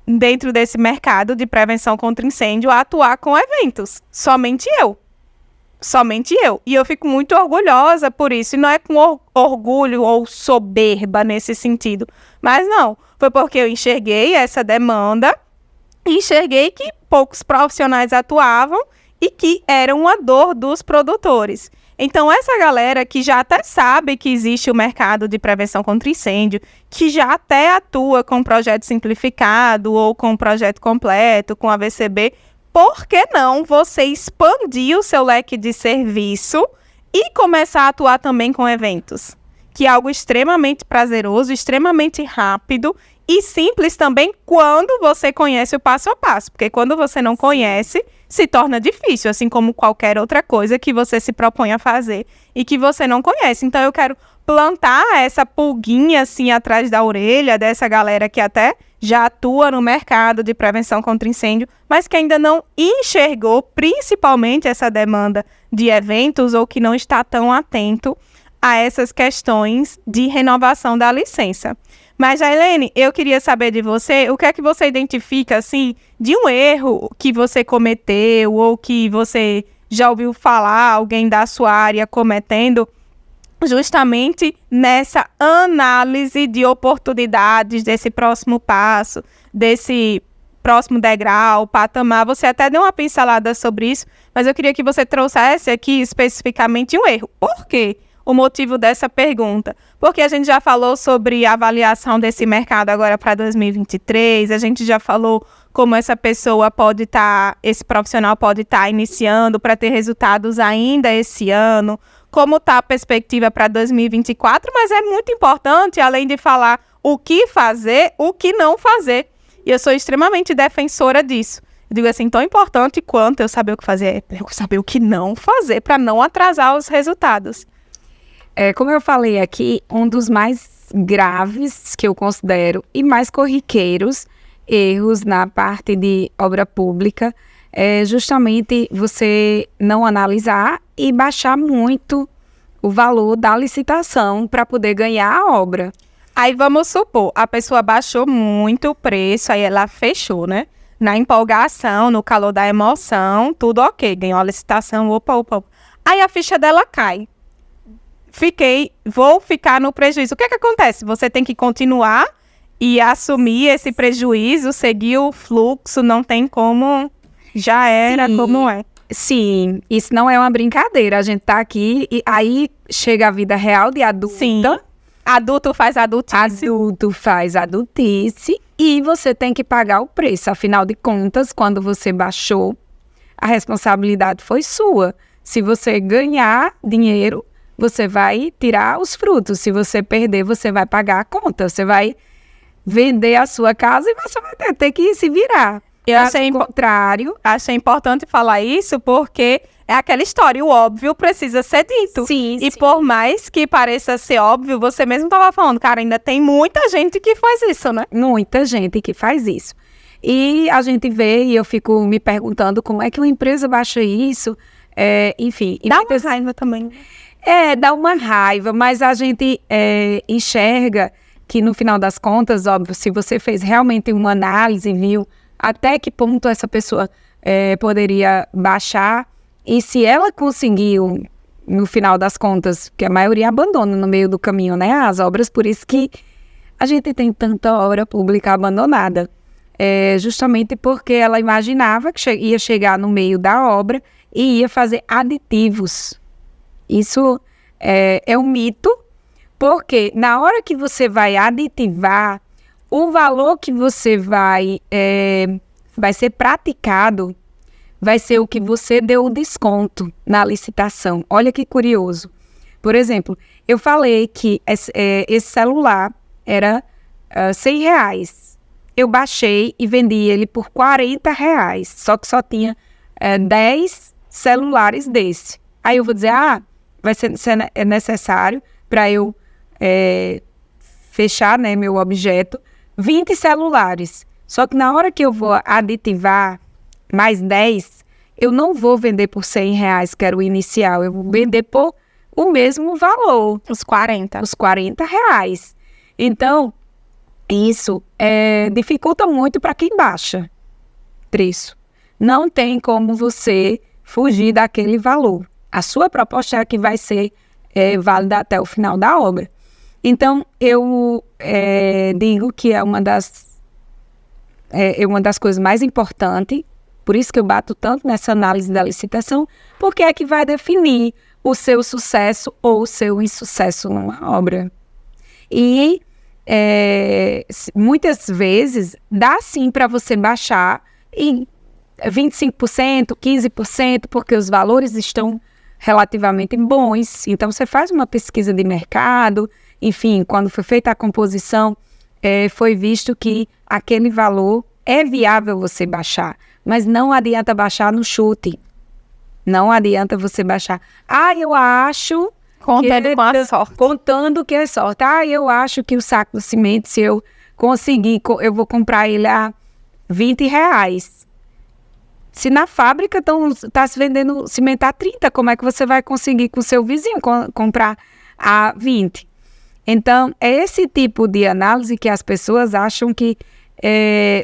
S1: dentro desse mercado de prevenção contra incêndio a atuar com eventos. Somente eu. Somente eu. E eu fico muito orgulhosa por isso. E não é com orgulho ou soberba nesse sentido. Mas não. Foi porque eu enxerguei essa demanda e enxerguei que poucos profissionais atuavam e que era uma dor dos produtores. Então, essa galera que já até sabe que existe o mercado de prevenção contra incêndio, que já até atua com projeto simplificado ou com projeto completo, com AVCB, por que não você expandir o seu leque de serviço e começar a atuar também com eventos? Que é algo extremamente prazeroso, extremamente rápido e simples também quando você conhece o passo a passo. Porque quando você não conhece, se torna difícil, assim como qualquer outra coisa que você se propõe a fazer e que você não conhece. Então, eu quero plantar essa pulguinha assim atrás da orelha dessa galera que até já atua no mercado de prevenção contra incêndio, mas que ainda não enxergou principalmente essa demanda de eventos ou que não está tão atento a essas questões de renovação da licença. Mas, Jailene, eu queria saber de você, o que é que você identifica, assim, de um erro que você cometeu ou que você já ouviu falar, alguém da sua área cometendo, justamente nessa análise de oportunidades desse próximo passo, desse próximo degrau, patamar. Você até deu uma pincelada sobre isso, mas eu queria que você trouxesse aqui especificamente um erro. Por quê? O motivo dessa pergunta, porque a gente já falou sobre a avaliação desse mercado agora para 2023, a gente já falou como essa pessoa pode estar, esse profissional pode estar iniciando para ter resultados ainda esse ano, como está a perspectiva para 2024, mas é muito importante, além de falar o que fazer, o que não fazer. E eu sou extremamente defensora disso. Eu digo assim, tão importante quanto eu saber o que fazer, é eu saber o que não fazer para não atrasar os resultados.
S2: Como eu falei aqui, um dos mais graves que eu considero e mais corriqueiros erros na parte de obra pública é justamente você não analisar e baixar muito o valor da licitação para poder ganhar a obra.
S1: Aí vamos supor, a pessoa baixou muito o preço, aí ela fechou, né? Na empolgação, no calor da emoção, tudo ok, ganhou a licitação, opa. Aí a ficha dela cai. Vou ficar no prejuízo. O que acontece? Você tem que continuar e assumir esse prejuízo, seguir o fluxo, não tem como, já era. Sim, como é.
S2: Sim, isso não é uma brincadeira, a gente tá aqui e aí chega a vida real de adulta.
S1: Sim, adulto faz adultice.
S2: Adulto faz adultice e você tem que pagar o preço, afinal de contas, quando você baixou, a responsabilidade foi sua. Se você ganhar dinheiro, você vai tirar os frutos. Se você perder, você vai pagar a conta. Você vai vender a sua casa e você vai ter que se virar.
S1: Eu achei importante falar isso porque é aquela história, o óbvio precisa ser dito.
S2: Sim,
S1: e por mais que pareça ser óbvio, você mesmo estava falando, cara, ainda tem muita gente que faz isso, né?
S2: Muita gente que faz isso. E a gente vê, e eu fico me perguntando como é que uma empresa baixa isso, enfim.
S1: Dá uma raiva também.
S2: Dá uma raiva, mas a gente enxerga que no final das contas, óbvio, se você fez realmente uma análise, viu até que ponto essa pessoa poderia baixar, e se ela conseguiu, no final das contas, que a maioria abandona no meio do caminho, né, as obras, por isso que a gente tem tanta obra pública abandonada, justamente porque ela imaginava que ia chegar no meio da obra e ia fazer aditivos. Isso é um mito, porque na hora que você vai aditivar, o valor que você vai ser praticado vai ser o que você deu o desconto na licitação. Olha que curioso. Por exemplo, eu falei que esse celular era R$100. Eu baixei e vendi ele por R$40, só que só tinha 10 celulares desse. Aí eu vou dizer, é necessário para eu fechar, né, meu objeto, 20 celulares. Só que na hora que eu vou aditivar mais 10, eu não vou vender por R$100, que era o inicial. Eu vou vender por o mesmo valor.
S1: Os 40.
S2: Os R$40. Então, isso dificulta muito para quem baixa preço. Não tem como você fugir daquele valor. A sua proposta é que vai ser válida até o final da obra. Então, eu digo que é uma das coisas mais importantes, por isso que eu bato tanto nessa análise da licitação, porque é que vai definir o seu sucesso ou o seu insucesso numa obra. E muitas vezes dá sim para você baixar em 25%, 15%, porque os valores estão relativamente bons. Então, você faz uma pesquisa de mercado, enfim, quando foi feita a composição, foi visto que aquele valor é viável você baixar, mas não adianta baixar no chute. Não adianta você baixar. Eu acho...
S1: Contando com a sorte.
S2: Contando que é sorte. Eu acho que o saco de cimento, se eu conseguir, eu vou comprar ele a R$20. Se na fábrica está se vendendo cimento a 30, como é que você vai conseguir com o seu vizinho comprar a 20? Então, é esse tipo de análise que as pessoas acham que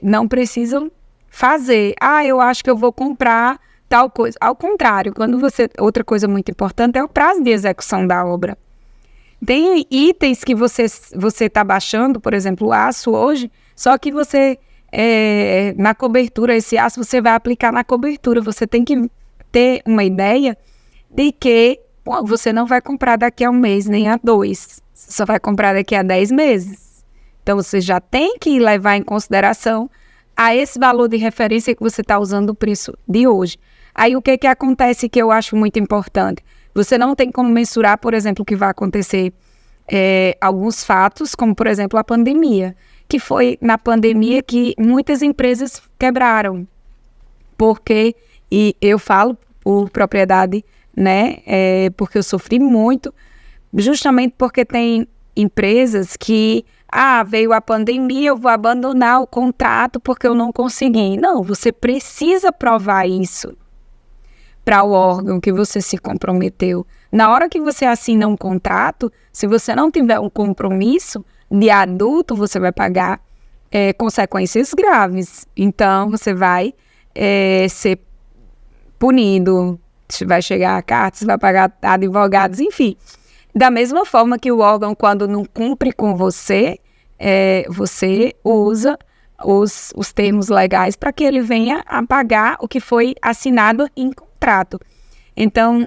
S2: não precisam fazer. Eu acho que eu vou comprar tal coisa. Ao contrário, outra coisa muito importante é o prazo de execução da obra. Tem itens que você está baixando, por exemplo, o aço hoje, só que você, na cobertura, esse aço você vai aplicar na cobertura. Você tem que ter uma ideia de que você não vai comprar daqui a 1 mês, nem a 2. Você só vai comprar daqui a 10 meses. Então, você já tem que levar em consideração a esse valor de referência que você está usando o preço de hoje. Aí, o que acontece que eu acho muito importante? Você não tem como mensurar, por exemplo, o que vai acontecer alguns fatos, como, por exemplo, a pandemia, que foi na pandemia que muitas empresas quebraram. Porque, e eu falo por propriedade, né, porque eu sofri muito, justamente porque tem empresas que, veio a pandemia, eu vou abandonar o contrato porque eu não consegui. Não, você precisa provar isso para o órgão que você se comprometeu. Na hora que você assina um contrato, se você não tiver um compromisso de adulto, você vai pagar consequências graves. Então, você vai ser punido, vai chegar a cartas, vai pagar advogados, enfim. Da mesma forma que o órgão, quando não cumpre com você, você usa os termos legais para que ele venha a pagar o que foi assinado em contrato. Então,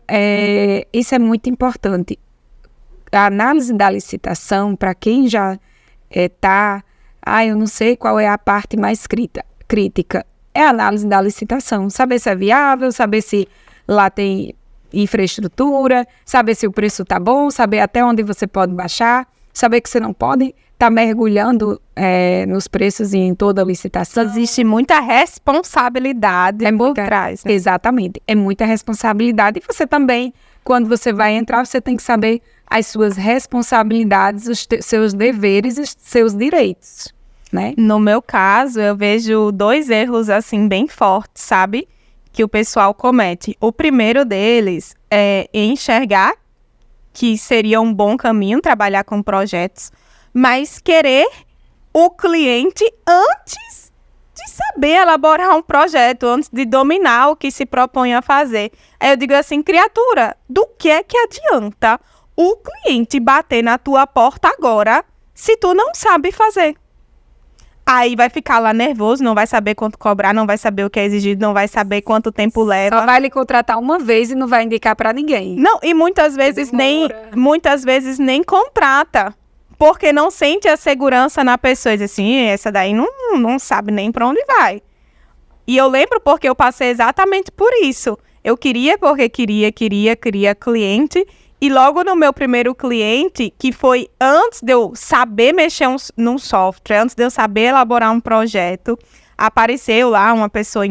S2: isso é muito importante. A análise da licitação, para quem já está... eu não sei qual é a parte mais crítica. É a análise da licitação. Saber se é viável, saber se lá tem infraestrutura, saber se o preço está bom, saber até onde você pode baixar, saber que você não pode estar mergulhando nos preços e em toda a licitação.
S1: Existe muita responsabilidade por trás. Né?
S2: Exatamente. É muita responsabilidade. E você também, quando você vai entrar, você tem que saber as suas responsabilidades, os seus deveres e seus direitos, né?
S1: No meu caso, eu vejo 2 erros, assim, bem fortes, sabe? Que o pessoal comete. O primeiro deles é enxergar que seria um bom caminho trabalhar com projetos, mas querer o cliente antes de saber elaborar um projeto, antes de dominar o que se propõe a fazer. Aí eu digo assim, criatura, do que é que adianta o cliente bater na tua porta agora se tu não sabe fazer? Aí vai ficar lá nervoso, não vai saber quanto cobrar, não vai saber o que é exigido, não vai saber quanto tempo leva.
S2: Só vai lhe contratar uma vez e não vai indicar para ninguém.
S1: Não, e muitas vezes nem contrata, porque não sente a segurança na pessoa. E diz assim, essa daí não sabe nem para onde vai. E eu lembro porque eu passei exatamente por isso. Eu queria porque queria cliente. E logo no meu primeiro cliente, que foi antes de eu saber mexer num software, antes de eu saber elaborar um projeto, apareceu lá uma pessoa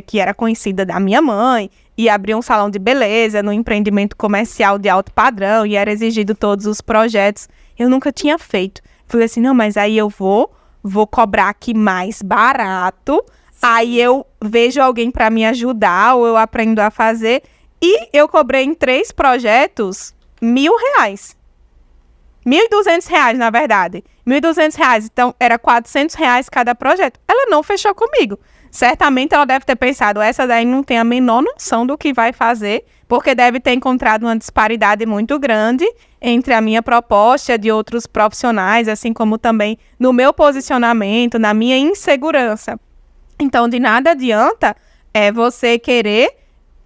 S1: que era conhecida da minha mãe, ia abrir um salão de beleza no empreendimento comercial de alto padrão e era exigido todos os projetos. Eu nunca tinha feito. Falei assim, não, mas aí eu vou cobrar aqui mais barato, aí eu vejo alguém para me ajudar ou eu aprendo a fazer. E eu cobrei em 3 projetos R$1.000. R$1.200, na verdade. R$1.200, então era R$400 cada projeto. Ela não fechou comigo. Certamente ela deve ter pensado, essa daí não tem a menor noção do que vai fazer, porque deve ter encontrado uma disparidade muito grande entre a minha proposta e de outros profissionais, assim como também no meu posicionamento, na minha insegurança. Então, de nada adianta você querer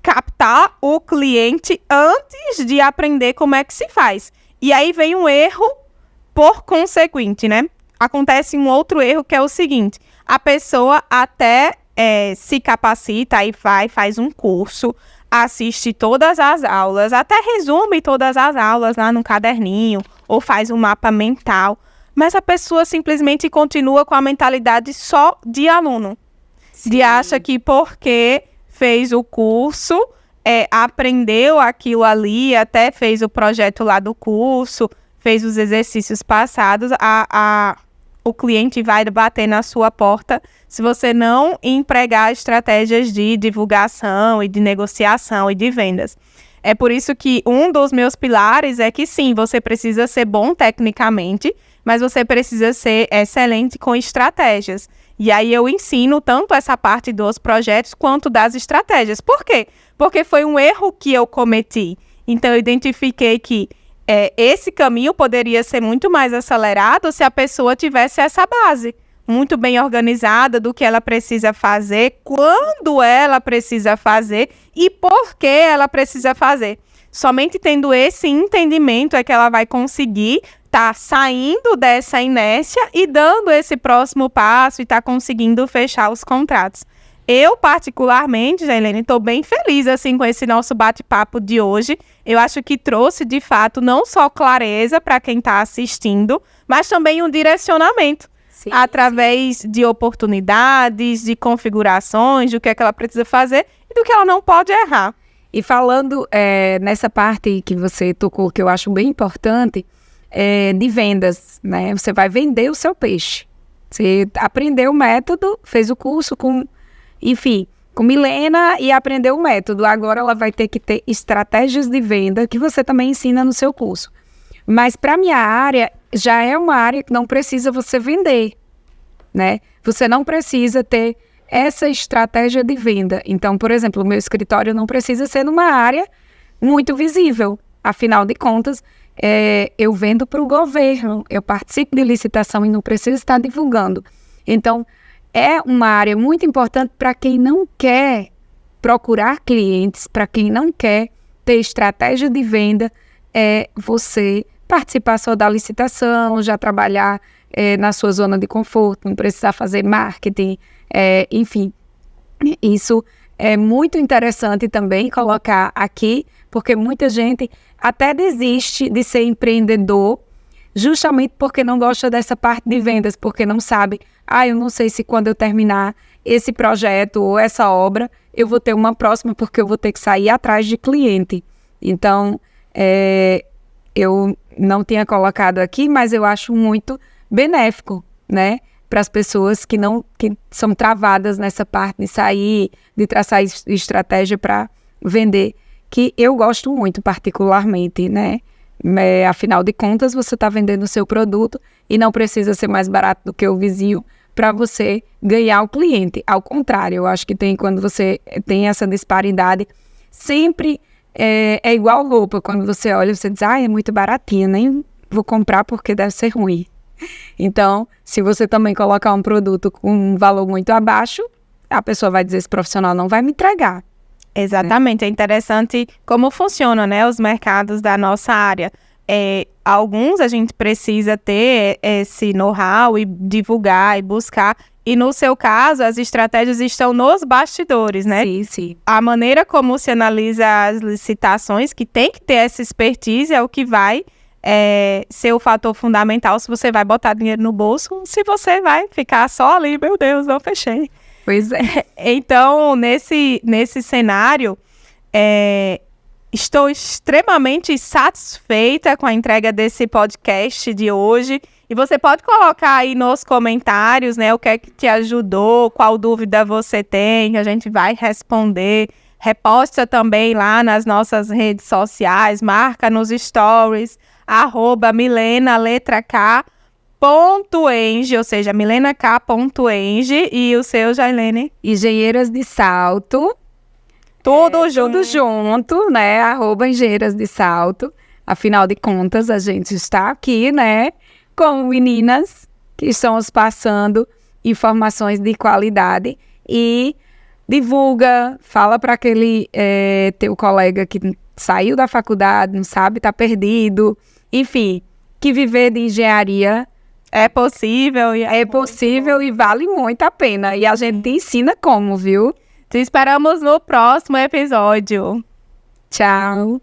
S1: captar o cliente antes de aprender como é que se faz. E aí vem um erro por consequente, né? Acontece um outro erro que é o seguinte, a pessoa até se capacita e faz um curso, assiste todas as aulas, até resume todas as aulas lá no caderninho, ou faz um mapa mental, mas a pessoa simplesmente continua com a mentalidade só de aluno. Sim. De acha que porque fez o curso, aprendeu aquilo ali, até fez o projeto lá do curso, fez os exercícios passados, o cliente vai bater na sua porta se você não empregar estratégias de divulgação e de negociação e de vendas. É por isso que um dos meus pilares é que sim, você precisa ser bom tecnicamente, mas você precisa ser excelente com estratégias. E aí eu ensino tanto essa parte dos projetos quanto das estratégias. Por quê? Porque foi um erro que eu cometi. Então eu identifiquei que esse caminho poderia ser muito mais acelerado se a pessoa tivesse essa base muito bem organizada do que ela precisa fazer, quando ela precisa fazer e por que ela precisa fazer. Somente tendo esse entendimento é que ela vai conseguir estar saindo dessa inércia e dando esse próximo passo e estar conseguindo fechar os contratos. Eu, particularmente, Jailene, estou bem feliz assim, com esse nosso bate-papo de hoje. Eu acho que trouxe, de fato, não só clareza para quem está assistindo, mas também um direcionamento. Sim, através de oportunidades, de configurações, do que é que ela precisa fazer e do que ela não pode errar.
S2: E falando nessa parte que você tocou, que eu acho bem importante, de vendas, né? Você vai vender o seu peixe. Você aprendeu o método, fez o curso com Milena e aprendeu o método. Agora ela vai ter que ter estratégias de venda que você também ensina no seu curso. Mas para a minha área, já é uma área que não precisa você vender, né? Você não precisa ter essa estratégia de venda. Então, por exemplo, o meu escritório não precisa ser numa área muito visível. Afinal de contas, eu vendo para o governo, eu participo de licitação e não preciso estar divulgando. Então, é uma área muito importante para quem não quer procurar clientes, para quem não quer ter estratégia de venda, você participar só da licitação, já trabalhar na sua zona de conforto, não precisar fazer marketing, enfim. Isso é muito interessante também colocar aqui, porque muita gente até desiste de ser empreendedor, justamente porque não gosta dessa parte de vendas, porque não sabe, eu não sei se quando eu terminar esse projeto ou essa obra, eu vou ter uma próxima, porque eu vou ter que sair atrás de cliente. Então, eu não tinha colocado aqui, mas eu acho muito benéfico, né? Para as pessoas que são travadas nessa parte de sair, de traçar estratégia para vender, que eu gosto muito particularmente, né? Afinal de contas, você está vendendo o seu produto e não precisa ser mais barato do que o vizinho para você ganhar o cliente. Ao contrário, eu acho que quando você tem essa disparidade, sempre é igual roupa. Quando você olha, você diz, é muito baratinho, nem vou comprar porque deve ser ruim. Então, se você também colocar um produto com um valor muito abaixo, a pessoa vai dizer, esse profissional não vai me entregar.
S1: Exatamente, é interessante como funcionam, né, os mercados da nossa área. Alguns a gente precisa ter esse know-how e divulgar e buscar. E no seu caso, as estratégias estão nos bastidores, né?
S2: Sim, sim.
S1: A maneira como se analisa as licitações, que tem que ter essa expertise, é o que vai ser o fator fundamental se você vai botar dinheiro no bolso, se você vai ficar só ali, meu Deus, não fechei.
S2: Pois é.
S1: Então, nesse cenário, Estou extremamente satisfeita com a entrega desse podcast de hoje. E você pode colocar aí nos comentários, né, o que é que te ajudou, qual dúvida você tem, que a gente vai responder. Reposta também lá nas nossas redes sociais, marca nos stories, @milena_k.eng, ou seja, milenak.eng. E o seu, Jailene?
S2: Engenheiras de Salto.
S1: Tudo
S2: junto, né? @Engenheiras de Salto. Afinal de contas, a gente está aqui, né? Com meninas que estamos passando informações de qualidade. E divulga, fala para aquele teu colega que saiu da faculdade, não sabe, está perdido. Enfim, que viver de engenharia
S1: é possível.
S2: É possível e vale muito a pena. E a gente ensina como, viu?
S1: Te esperamos no próximo episódio.
S2: Tchau.